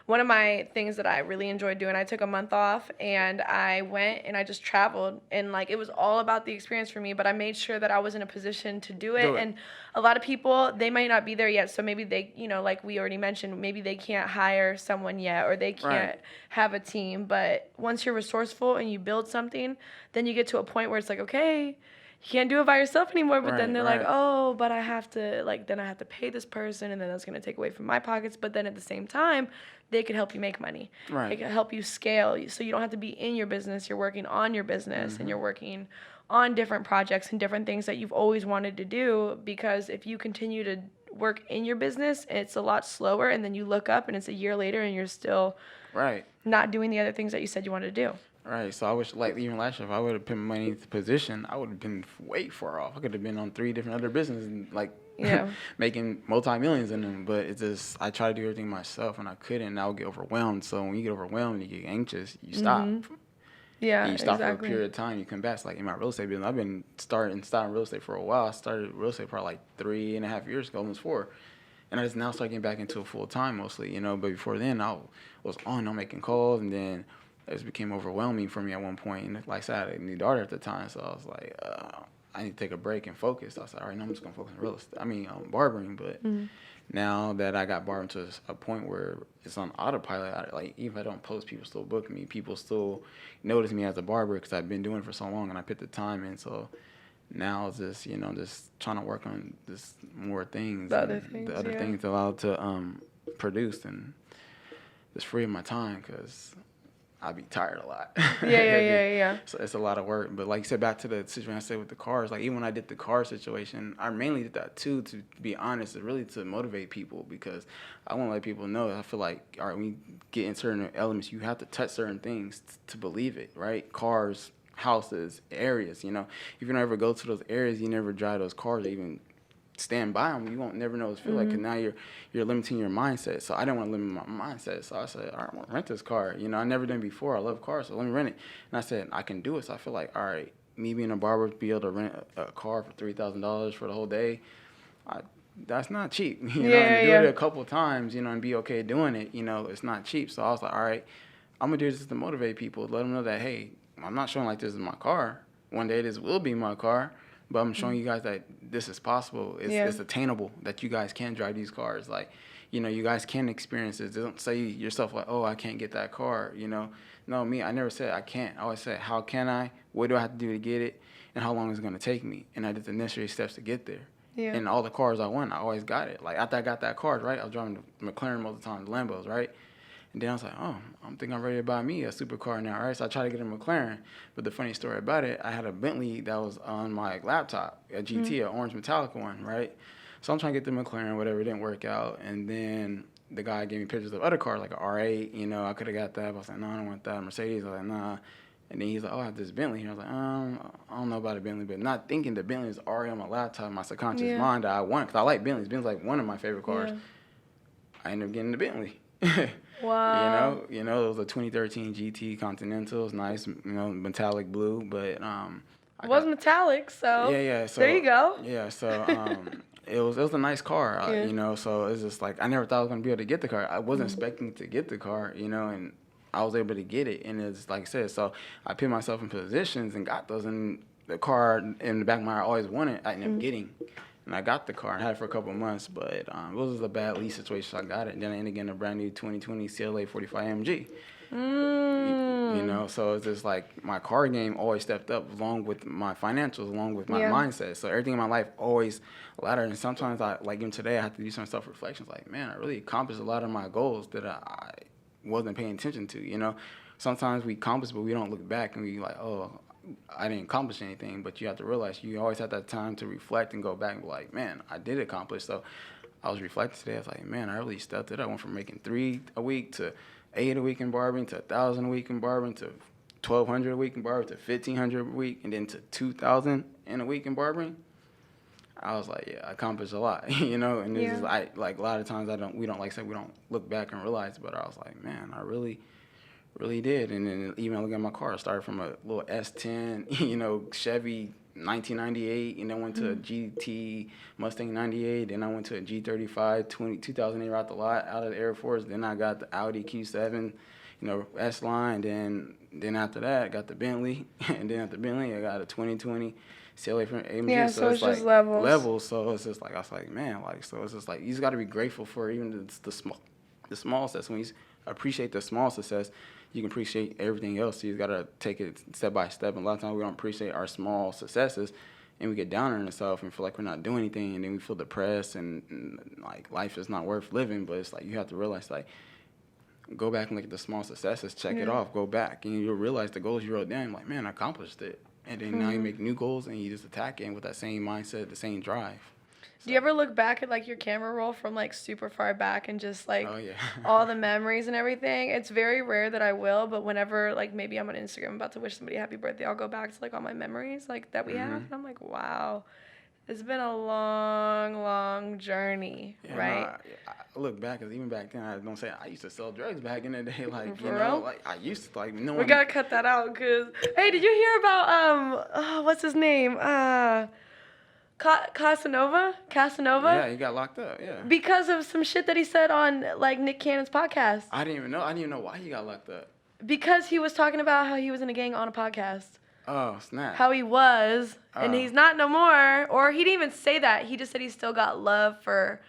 one of my things that I really enjoyed doing. I took a month off and I went and I just traveled, and like it was all about the experience for me, but I made sure that I was in a position to do it. Do it. And a lot of people, they might not be there yet, so maybe they, you know, like we already mentioned, maybe they can't hire someone yet, or they can't Right. have a team. But once you're resourceful and you build something, then you get to a point where it's like, okay, you can't do it by yourself anymore. But then Right, they're like, right. oh, but I have to, like, then I have to pay this person, and then that's going to take away from my pockets. But then at the same time, they could help you make money. Right. They can help you scale, so you don't have to be in your business. You're working on your business, and you're working on different projects and different things that you've always wanted to do. Because if you continue to work in your business, it's a lot slower, and then you look up and it's a year later and you're still Right. not doing the other things that you said you wanted to do. Right. So I wish, like even last year, if I would have put money into position, I would have been way far off. I could have been on 3 different other businesses and like Yeah. making multi-millions in them. But it's just I try to do everything myself, and I couldn't. And I would get overwhelmed. So when you get overwhelmed, you get anxious. You stop. Yeah, And you stop exactly. for a period of time. You come back. It's like in my real estate business, I've been starting real estate for a while. I started real estate probably like 3.5 years ago, almost 4. And I just now start getting back into it full time mostly, you know. But before then, I was I'm making calls, and then it just became overwhelming for me at one point. And like I said, I had a new daughter at the time, so I was like, I need to take a break and focus. I said, all right, now I'm just gonna focus on real estate. Barbering. But now that I got barbering to a point where it's on autopilot, like even if I don't post, people still book me. People still notice me as a barber because I've been doing it for so long, and I put the time in. So now it's just, you know, just trying to work on just more things. The other and things, the other yeah. things allowed to produce and just free up my time because I be tired a lot. Yeah. So it's a lot of work. But like you said, back to the situation I said with the cars, like even when I did the car situation, I mainly did that too, to be honest, really to motivate people because I want to let people know. I feel like, all right, when you get in certain elements, you have to touch certain things to believe it, right? Cars, houses, areas, you know. If you don't ever go to those areas, you never drive those cars or even stand by them, you won't never know what it feels like, because now you're limiting your mindset. So I didn't want to limit my mindset, so I said, all right, I want to rent this car. You know, I never done it before. I love cars, so let me rent it. And I said, I can do it. So I feel like, all right, me being a barber, be able to rent a car for $3,000 for the whole day, that's not cheap. You know, and to do it a couple of times, you know, and be okay doing it, you know, it's not cheap. So I was like, all right, I'm going to do this to motivate people, let them know that, hey, I'm not showing like this is my car. One day this will be my car, but I'm showing you guys that this is possible. It's attainable, that you guys can drive these cars. Like, you know, you guys can experience this. Don't say yourself like, oh, I can't get that car, you know. No, I never said I can't. I always said, how can I? What do I have to do to get it? And how long is it going to take me? And I did the necessary steps to get there. Yeah. And all the cars I want, I always got it. Like, after I got that car, right, I was driving the McLaren most of the time, the Lambos, right? And then I was like, oh, I'm thinking I'm ready to buy me a supercar now, right? So I tried to get a McLaren. But the funny story about it, I had a Bentley that was on my laptop, a GT, an orange metallic one, right? So I'm trying to get the McLaren, whatever, it didn't work out. And then the guy gave me pictures of other cars, like an R8, you know, I could have got that. But I was like, no, I don't want that. Mercedes, I was like, nah. And then he's like, oh, I have this Bentley. And I was like, I don't know about a Bentley. But not thinking the Bentley is already on my laptop, my subconscious mind that I want, because I like Bentleys. Bentley's like one of my favorite cars. Yeah. I ended up getting the Bentley. Wow. You know, it was a 2013 GT Continental. It was nice, you know, metallic blue, but It was metallic, so yeah. So there you go. Yeah, so it was a nice car, you know. So it's just like I never thought I was gonna be able to get the car. I wasn't expecting to get the car, you know, and I was able to get it. And it's like I said, so I put myself in positions and got those. And the car in the back of my heart I always wanted, I ended up getting. And I got the car and had it for a couple of months, but it was a bad lease situation, so I got it. Then I ended up getting a brand new 2020 CLA 45 AMG. You know, so it's just like my car game always stepped up along with my financials, along with my mindset. So everything in my life always laddered. And sometimes even today, I have to do some self-reflections. Like, man, I really accomplished a lot of my goals that I wasn't paying attention to, you know. Sometimes we accomplish, but we don't look back and we like, oh, I didn't accomplish anything. But you have to realize you always have that time to reflect and go back and be like, man, I did accomplish. So I was reflecting today. I was like, man, I really stepped it up. I went from making 3 a week to $8 a week in barbering to $1,000 a week in barbering to $1,200 a week in barbering to $1,500 a week and then to $2,000 in a week in barbering. I was like, yeah, I accomplished a lot, you know. And it's just, like a lot of times we don't like I said, we don't look back and realize, but I was like, man, I really did. And then even looking at my car, I started from a little S10, you know, Chevy 1998, and then went to a GT Mustang 98. Then I went to a G35 2008 out the lot, out of the Air Force. Then I got the Audi Q7, you know, S-Line. Then after that, I got the Bentley. And then after Bentley, I got a 2020 CLA from AMG. Yeah, so it's just like levels. So it's just like, I was like, man, like, so it's just like, you just got to be grateful for even the small success. When you appreciate the small success, you can appreciate everything else. So you got to take it step by step. And a lot of times we don't appreciate our small successes, and we get down on ourselves and feel like we're not doing anything, and then we feel depressed and like life is not worth living. But it's like you have to realize, like, go back and look at the small successes, check it off, go back, and you'll realize the goals you wrote down, like, man, I accomplished it. And then now you make new goals and you just attack it with that same mindset, the same drive. Do you ever look back at, like, your camera roll from, like, super far back and just, like, oh, yeah. all the memories and everything? It's very rare that I will, but whenever, like, maybe I'm on Instagram about to wish somebody a happy birthday, I'll go back to, like, all my memories, like, that we have. And I'm like, wow, it's been a long, long journey, right? I look back, because even back then, I don't say, I used to sell drugs back in the day. Like, For you know, real? like, I used to, like, no We one. gotta cut that out, because, hey, did you hear about, what's his name? Casanova? Yeah, he got locked up, yeah. Because of some shit that he said on, like, Nick Cannon's podcast. I didn't even know why he got locked up. Because he was talking about how he was in a gang on a podcast. Oh, snap. How he was, and Oh. he's not no more. Or he didn't even say that. He just said he still got love for...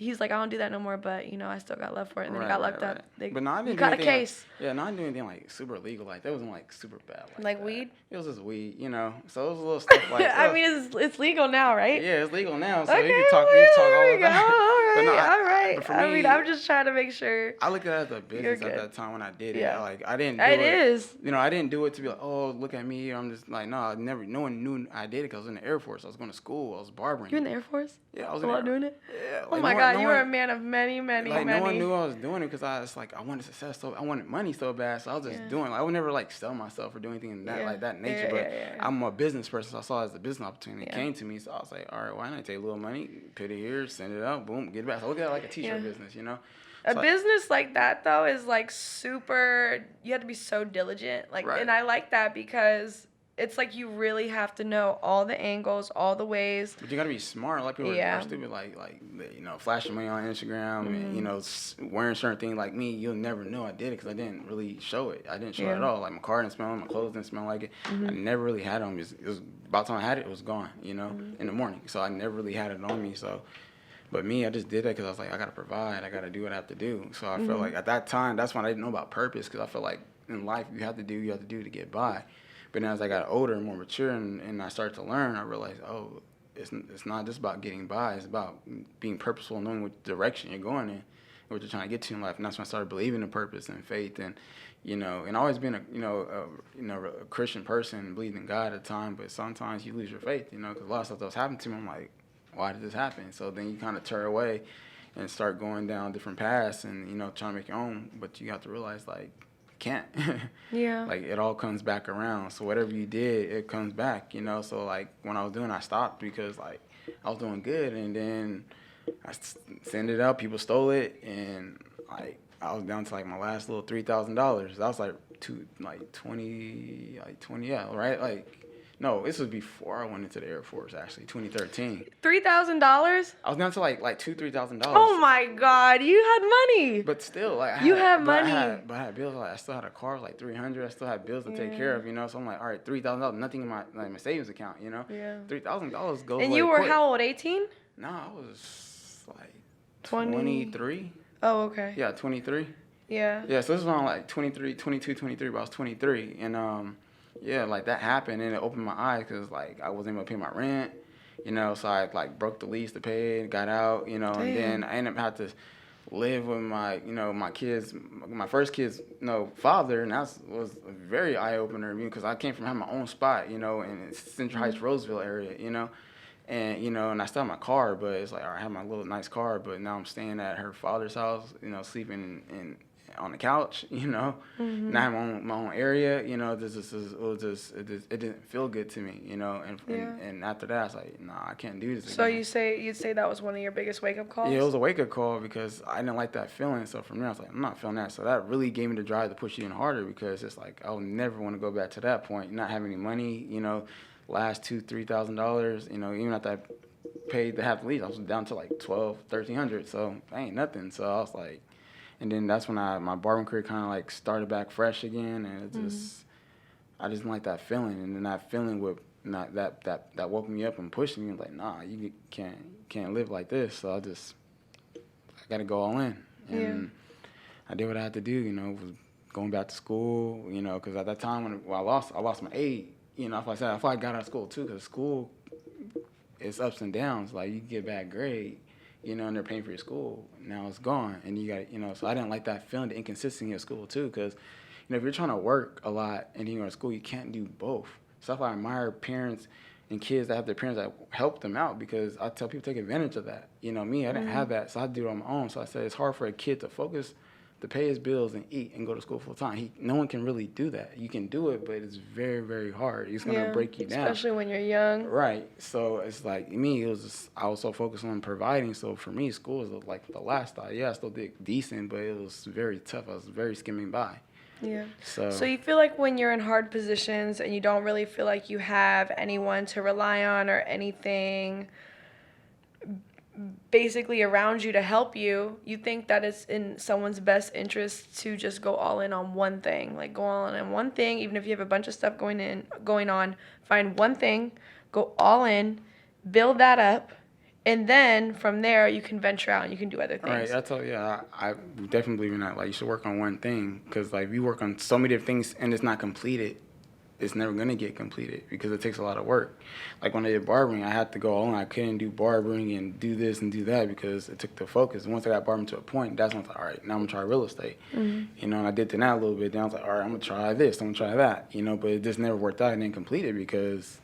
He's like, I don't do that no more, but, you know, I still got love for it. And then he got locked up. But no, I didn't he do got a anything case. Like, no, I didn't do anything, like, super illegal. Like, that wasn't, like, super bad. Like that. weed? It was just weed, you know. So it was a little stuff like that. I mean, it's legal now, right? Yeah, it's legal now, so Okay, you can talk all of that. All But no, right. but for I me, mean, I'm just trying to make sure. I look at it as a business good. at that time when I did it. Yeah. Like, I didn't do It is. You know, I didn't do it to be like, oh, look at me. I'm just like, no, no one knew I did it because I was in the Air Force. I was going to school. I was barbering. You in the Air Force? Yeah, I was Still in the doing it? Yeah. Oh my God, you were a man of many, no one knew I was doing it because I was like, I wanted success, so I wanted money so bad, so I was just doing. Like, I would never like sell myself or do anything in that like that nature. But I'm a business person, so I saw it as a business opportunity. It came to me, so I was like, all right, why not take a little money, put it here, send it out, boom, get it back. So look at it like a t-shirt business, you know. A business like that, though, is like super, you have to be so diligent. Like, and I like that because it's like you really have to know all the angles, all the ways. But you gotta be smart. A lot of people are stupid, like you know, flashing money on Instagram, and, you know, wearing certain things. Like me, you'll never know I did it because I didn't really show it. I didn't show it at all. Like my car didn't smell, my clothes didn't smell like it. I never really had it on me. It was about the time I had it, it was gone. You know, in the morning. So I never really had it on me. So. But me, I just did that because I was like, I got to provide. I got to do what I have to do. So I felt like at that time, that's when I didn't know about purpose because I felt like in life, you have to do to get by. But then as I got older and more mature and I started to learn, I realized, oh, it's not just about getting by. It's about being purposeful and knowing what direction you're going in, what you're trying to get to in life. And that's when I started believing in purpose and faith and, you know, and always been a Christian person, believed in God at the time. But sometimes you lose your faith, you know, because a lot of stuff that was happening to me, I'm like, why did this happen? So then you kind of turn away and start going down different paths and, you know, trying to make your own. But you have to realize, like, you can't. Yeah. Like, it all comes back around. So whatever you did, it comes back, you know. So, like, when I was doing it, I stopped because, like, I was doing good. And then I sent it out. People stole it. And, like, I was down to, like, my last little $3,000. That was, like, 20, yeah, right? Like, no, this was before I went into the Air Force, actually, 2013. $3,000? I was down to like $2,000-$3,000. Oh my God, you had money. But still, like you had money. But I had bills. Like I still had a car, like $300. I still had bills to take care of, you know. So I'm like, all right, $3,000, nothing in my savings account, you know. Yeah. $3,000 goes. And you were how old? 18? No, I was like 23. Oh, okay. Yeah, 23. Yeah. Yeah, so this was around like 23, 22, 23. But I was 23, and yeah, like that happened, and it opened my eyes because like I wasn't able to pay my rent, you know. So I like broke the lease to pay it, got out, you know, and then I ended up having to live with my, you know, my kids, my first kid's, you know, father, and that was a very eye opener because I came from having my own spot, you know, in Central Heights, Roseville area, you know, and you know, and I still have my car, but it's like, all right, I have my little nice car, but now I'm staying at her father's house, you know, sleeping in on the couch, not have my own area, it didn't feel good to me, and after that, I was like, nah, I can't do this So again. you'd say that was one of your biggest wake-up calls? Yeah, it was a wake-up call because I didn't like that feeling. So from there, I was like, I'm not feeling that. So that really gave me the drive to push even harder because it's like I'll never want to go back to that point, not having any money, last $2,000-$3,000, even after I paid the half lease, I was down to like $1,200-$1,300. So that ain't nothing. So I was like, and then that's when my barbering career kind of like started back fresh again, and I just didn't like that feeling, and then that feeling would not that woke me up and pushed me like, nah, you can't live like this. So I got to go all in, and I did what I had to do. Was going back to school, because at that time when I lost my aid, I thought I got out of school too, because school it's ups and downs. Like you get a bad grade, and they're paying for your school. Now it's gone, and you got, so I didn't like that feeling, the inconsistency of school too, because, if you're trying to work a lot and you go to school, you can't do both. So that's why I admire parents and kids that have their parents that help them out, because I tell people take advantage of that. Me, I didn't have that, so I do it on my own. So I said it's hard for a kid to focus, to pay his bills and eat and go to school full time. No one can really do that. You can do it, but it's very, very hard. It's gonna break you down, especially when you're young. Right. So it's like me. I was so focused on providing. So for me, school was like the last thought. Yeah, I still did decent, but it was very tough. I was very skimming by. Yeah. So you feel like when you're in hard positions and you don't really feel like you have anyone to rely on or anything basically around you to help you, you think that it's in someone's best interest to just go all in on one thing. Like go all in on one thing, even if you have a bunch of stuff going on, find one thing, go all in, build that up, and then from there you can venture out and you can do other things. Right. I definitely believe in that. Like you should work on one thing, because like if you work on so many different things and it's not completed, it's never gonna get completed because it takes a lot of work. Like when I did barbering, I had to go on. I couldn't do barbering and do this and do that because it took the focus. And once I got barbering to a point, that's when I was like, all right, now I'm gonna try real estate. And I did that a little bit. Then I was like, all right, I'm gonna try this, I'm gonna try that. But it just never worked out and didn't complete it because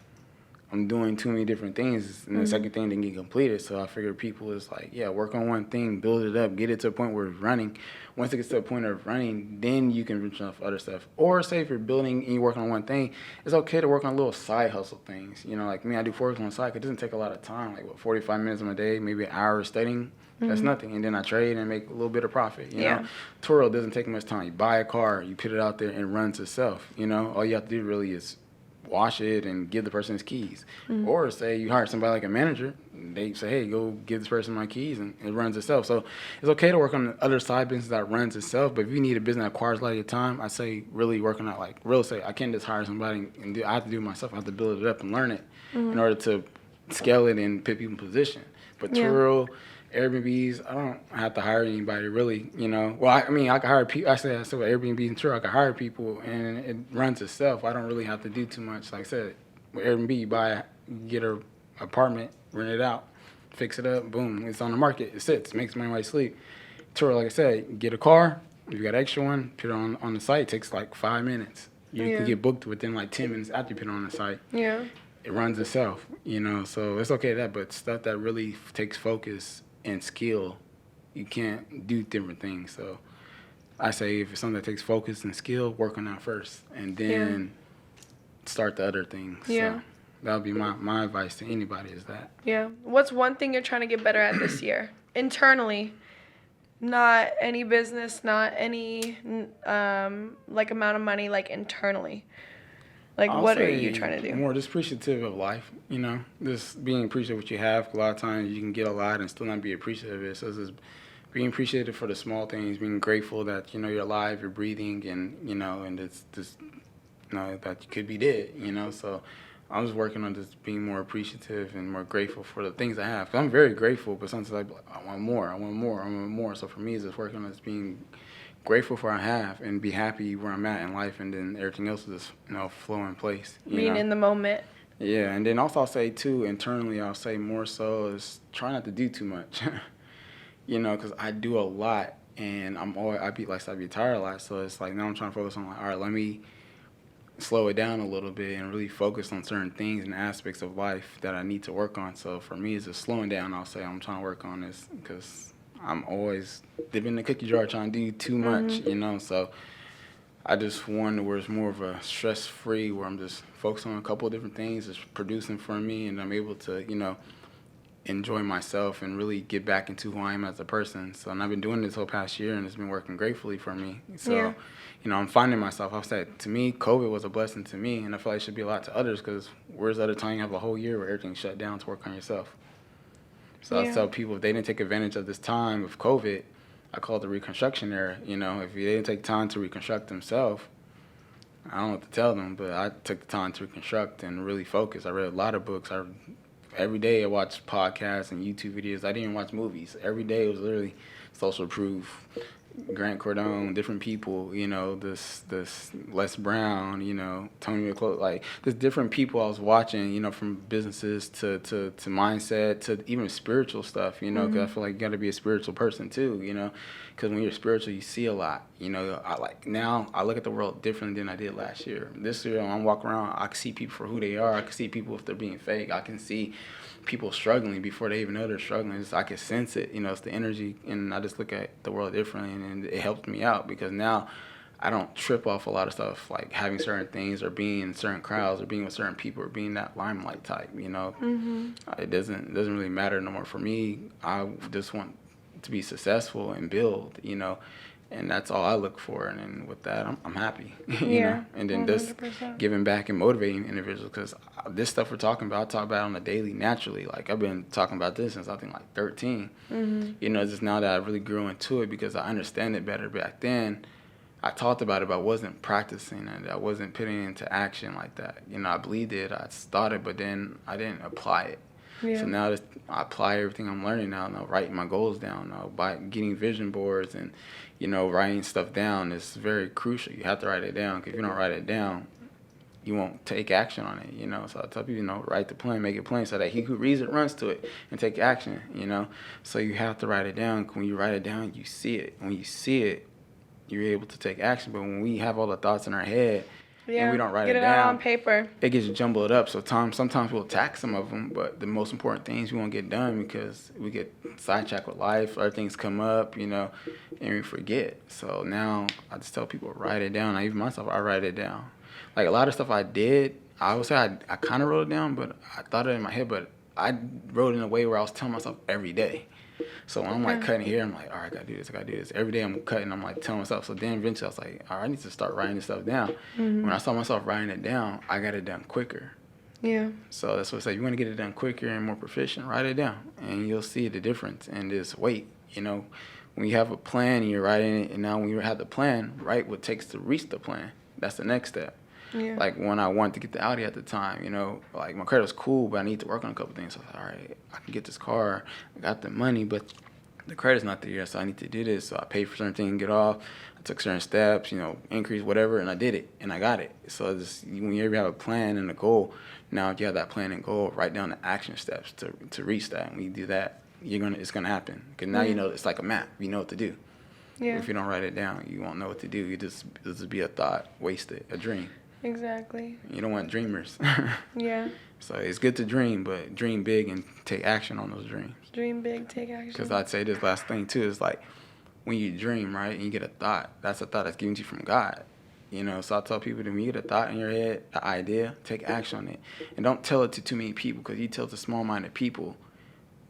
I'm doing too many different things, and the second thing didn't get completed. So I figured people is like, work on one thing, build it up, get it to a point where it's running. Once it gets to a point of running, then you can reach off other stuff. Or say if you're building and you're working on one thing, it's okay to work on little side hustle things. Like me, I do forex on the side. It doesn't take a lot of time, like 45 minutes of my day, maybe an hour of studying. That's nothing. And then I trade and make a little bit of profit. You know, Toro doesn't take much time. You buy a car, you put it out there, and it runs itself. All you have to do really is wash it and give the person his keys. Or say you hire somebody like a manager, they say, hey, go give this person my keys, and it runs itself. So it's okay to work on the other side business that runs itself, but if you need a business that acquires a lot of your time, I say really working out like real estate. I can't just hire somebody and I have to do it myself. I have to build it up and learn it in order to scale it and put people in position. But Turo, Airbnbs, I don't have to hire anybody really, Well, I mean, I can hire people. I said with Airbnb and Turo, I can hire people and it runs itself. I don't really have to do too much. Like I said, with Airbnb, you get an apartment, rent it out, fix it up, boom, it's on the market. It sits, makes money while you sleep. Turo, like I said, get a car. If you got an extra one, put it on the site. It takes like 5 minutes. You can get booked within like 10 minutes after you put it on the site. Yeah. It runs itself, so it's okay that, but stuff that really takes focus and skill, you can't do different things. So I say if it's something that takes focus and skill, work on that first and then start the other things. So that would be my advice to anybody is that. Yeah. What's one thing you're trying to get better at this year? Internally. Not any business, not any like amount of money, like internally. Like, what are you trying to do? More just appreciative of life, just being appreciative of what you have. A lot of times you can get a lot and still not be appreciative of it. So it's just being appreciative for the small things, being grateful that, you're alive, you're breathing, and, and it's just, that you could be dead, So I'm just working on just being more appreciative and more grateful for the things I have. 'Cause I'm very grateful, but sometimes I want more, I want more, I want more. So for me, it's just working on just being grateful for what I have and be happy where I'm at in life, and then everything else will just, flow in place. Being in the moment. Yeah, and then also I'll say too, internally, I'll say more so is try not to do too much, because I do a lot and I be tired a lot. So it's like now I'm trying to focus on all right, let me slow it down a little bit and really focus on certain things and aspects of life that I need to work on. So for me, it's just slowing down. I'll say I'm trying to work on this because I'm always dipping in the cookie jar trying to do too much, so I just wanted where it's more of a stress-free, where I'm just focused on a couple of different things, it's producing for me, and I'm able to, enjoy myself and really get back into who I am as a person. So, and I've been doing this whole past year, and it's been working gratefully for me. So, I'm finding myself. I've said, to me, COVID was a blessing to me, and I feel like it should be a lot to others, because where's the other time you have a whole year where everything's shut down to work on yourself? So I tell people, if they didn't take advantage of this time of COVID, I call it the reconstruction era. If they didn't take time to reconstruct themselves, I don't know what to tell them, but I took the time to reconstruct and really focus. I read a lot of books. Every day I watched podcasts and YouTube videos. I didn't even watch movies. Every day it was literally Social Proof, Grant Cardone, different people, this Les Brown, Tony McClure, like there's different people I was watching, from businesses to mindset to even spiritual stuff, because I feel like you got to be a spiritual person too, because when you're spiritual, you see a lot, now I look at the world differently than I did last year. This year, when I'm walking around, I can see people for who they are. I can see people if they're being fake. I can see people struggling before they even know they're struggling. I can sense it, it's the energy, and I just look at the world differently, and it helped me out, because now I don't trip off a lot of stuff, like having certain things or being in certain crowds or being with certain people or being that limelight type, It doesn't really matter no more for me. I just want to be successful and build, and that's all I look for. And then with that, I'm happy, and then 100%. Just giving back and motivating individuals, because this stuff we're talking about, I talk about it on a daily naturally. Like I've been talking about this since I think like 13. It's just now that I really grew into it because I understand it better. Back then, I talked about it, but I wasn't practicing it. I wasn't putting it into action like that. I believed it, I thought it, but then I didn't apply it. So now I apply everything I'm learning now. Now writing my goals down, now by getting vision boards and, writing stuff down is very crucial. You have to write it down, because if you don't write it down, you won't take action on it, So I tell people, write the plan, make it plain, so that he who reads it runs to it and take action, So you have to write it down. When you write it down, you see it. When you see it, you're able to take action. But when we have all the thoughts in our head and we don't write it down, out on paper, it gets jumbled up. So sometimes we'll attack some of them, but the most important things we won't get done because we get sidetracked with life. Other things come up, and we forget. So now I just tell people, write it down. Even myself, I write it down. Like a lot of stuff I did, I would say I kind of wrote it down, but I thought it in my head, but I wrote it in a way where I was telling myself every day. So when I'm like cutting here, I'm like, all right, I gotta do this. Every day I'm cutting, I'm like telling myself. So then eventually I was like, all right, I need to start writing this stuff down. When I saw myself writing it down, I got it done quicker. So that's what I say. You want to get it done quicker and more proficient, write it down, and you'll see the difference. And just wait, when you have a plan and you're writing it, and now when you have the plan, write what it takes to reach the plan. That's the next step. Like when I wanted to get the Audi at the time, like my credit was cool, but I need to work on a couple things. So I was like, all right, I can get this car, I got the money, but the credit's not there, so I need to do this. So I paid for certain things and get off. I took certain steps, increase, whatever, and I did it, and I got it. So when you ever have a plan and a goal, now if you have that plan and goal, write down the action steps to reach that. And when you do that, it's gonna happen. Because now it's like a map. You know what to do. If you don't write it down, you won't know what to do. It'll just be a thought, wasted, a dream. Exactly. You don't want dreamers. So it's good to dream, but dream big and take action on those dreams. Dream big, take action. Because I'd say this last thing too is like when you dream, right, and you get a thought, that's a thought that's given to you from God. So I tell people that when you get a thought in your head, an idea, take action on it. And don't tell it to too many people, because you tell it to small-minded people,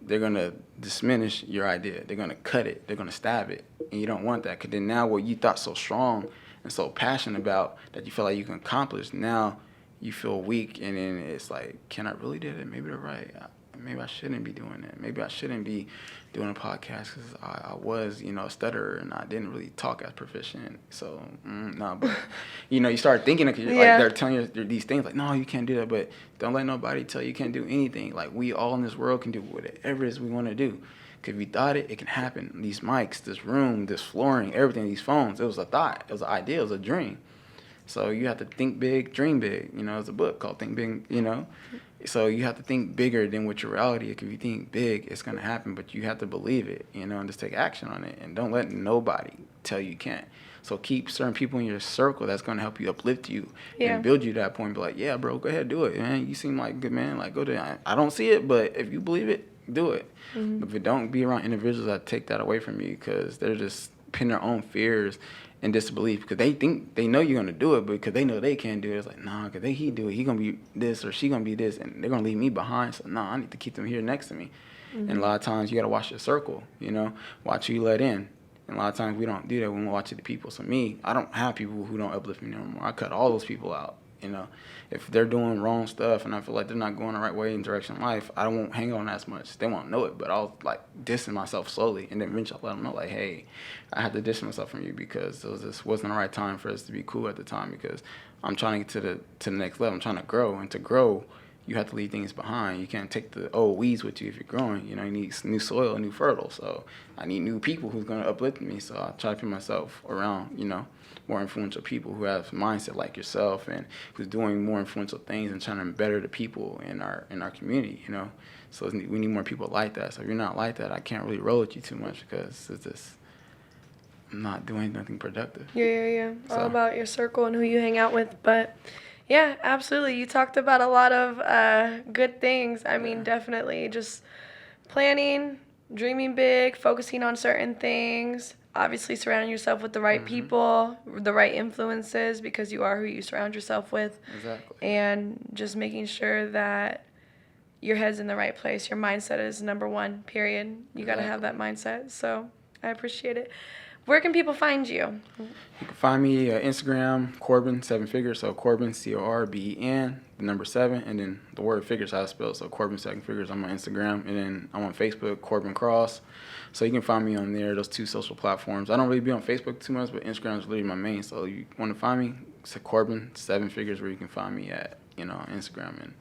they're going to diminish your idea. They're going to cut it. They're going to stab it. And you don't want that, because then now what you thought so strong and so passionate about that you feel like you can accomplish, now you feel weak, and then it's like, can I really do it? Maybe they're right. Maybe I shouldn't be doing that. Maybe I shouldn't be doing a podcast, because I was, a stutterer, and I didn't really talk as proficient. So, no, but, you start thinking, like, they're telling you these things, like, no, you can't do that, but don't let nobody tell you can't do anything. Like, we all in this world can do whatever it is we want to do. Because if we thought it can happen. These mics, this room, this flooring, everything, these phones, it was a thought. It was an idea. It was a dream. So you have to think big, dream big. It's a book called Think Big, So you have to think bigger than what your reality is. If you think big, it's going to happen, but you have to believe it, and just take action on it. And don't let nobody tell you can't. So keep certain people in your circle that's going to help you, uplift you, and build you to that point. Be like, yeah, bro, go ahead, do it, man. You seem like a good man. Like, go to it. I don't see it, but if you believe it, do it. But if it don't, be around individuals that take that away from you, because they're just putting their own fears and disbelief, because they think they know you're gonna do it, but because they know they can't do it, it's like, nah, because he do it, he gonna be this or she gonna be this, and they're gonna leave me behind. So nah, I need to keep them here next to me. And a lot of times you gotta watch your circle, you know, watch who you let in. And a lot of times we don't do that when we watch the people. So me, I don't have people who don't uplift me no more. I cut all those people out. You know, if they're doing wrong stuff and I feel like they're not going the right way in direction in life, I won't hang on as much. They won't know it, but I'll like distance myself slowly, and then eventually I'll let them know, like, hey, I had to distance myself from you because this wasn't the right time for us to be cool at the time, because I'm trying to get to the next level. I'm trying to grow, and to grow, you have to leave things behind. You can't take the old weeds with you if you're growing. You know, you need new soil, new fertile. So I need new people who's going to uplift me. So I try to put myself around, you know, more influential people who have mindset like yourself and who's doing more influential things and trying to better the people in our community, you know. So we need more people like that. So if you're not like that, I can't really roll with you too much, because it's just, I'm not doing nothing productive. Yeah. So. All about your circle and who you hang out with. But yeah, absolutely. You talked about a lot of good things. I mean, definitely just planning, dreaming big, focusing on certain things, obviously surrounding yourself with the right people, the right influences, because you are who you surround yourself with. Exactly. And just making sure that your head's in the right place. Your mindset is number one, period. You got to have that mindset. So I appreciate it. Where can people find you? You can find me Instagram, Corben 7 Figures. So Corben, Corben, the number 7, and then the word figures how it's spelled. So Corben 7 Figures. I'm on Instagram, and then I'm on Facebook, Corben Cross. So you can find me on there, those 2 social platforms. I don't really be on Facebook too much, but Instagram is literally my main. So you want to find me, it's Corben 7 Figures, where you can find me at, you know, on Instagram, and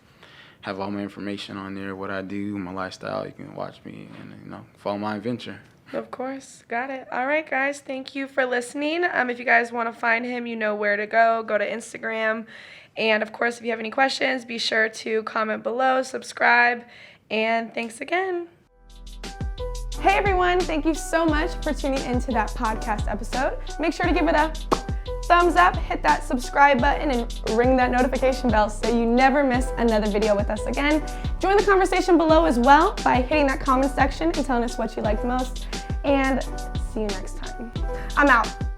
have all my information on there, what I do, my lifestyle. You can watch me and, you know, follow my adventure. Of course. Got it. All right, guys. Thank you for listening. If you guys want to find him, you know where to go. Go to Instagram. And, of course, if you have any questions, be sure to comment below, subscribe, and thanks again. Hey, everyone. Thank you so much for tuning into that podcast episode. Make sure to give it a thumbs up, hit that subscribe button, and ring that notification bell so you never miss another video with us again. Join the conversation below as well by hitting that comment section and telling us what you liked most. And see you next time. I'm out.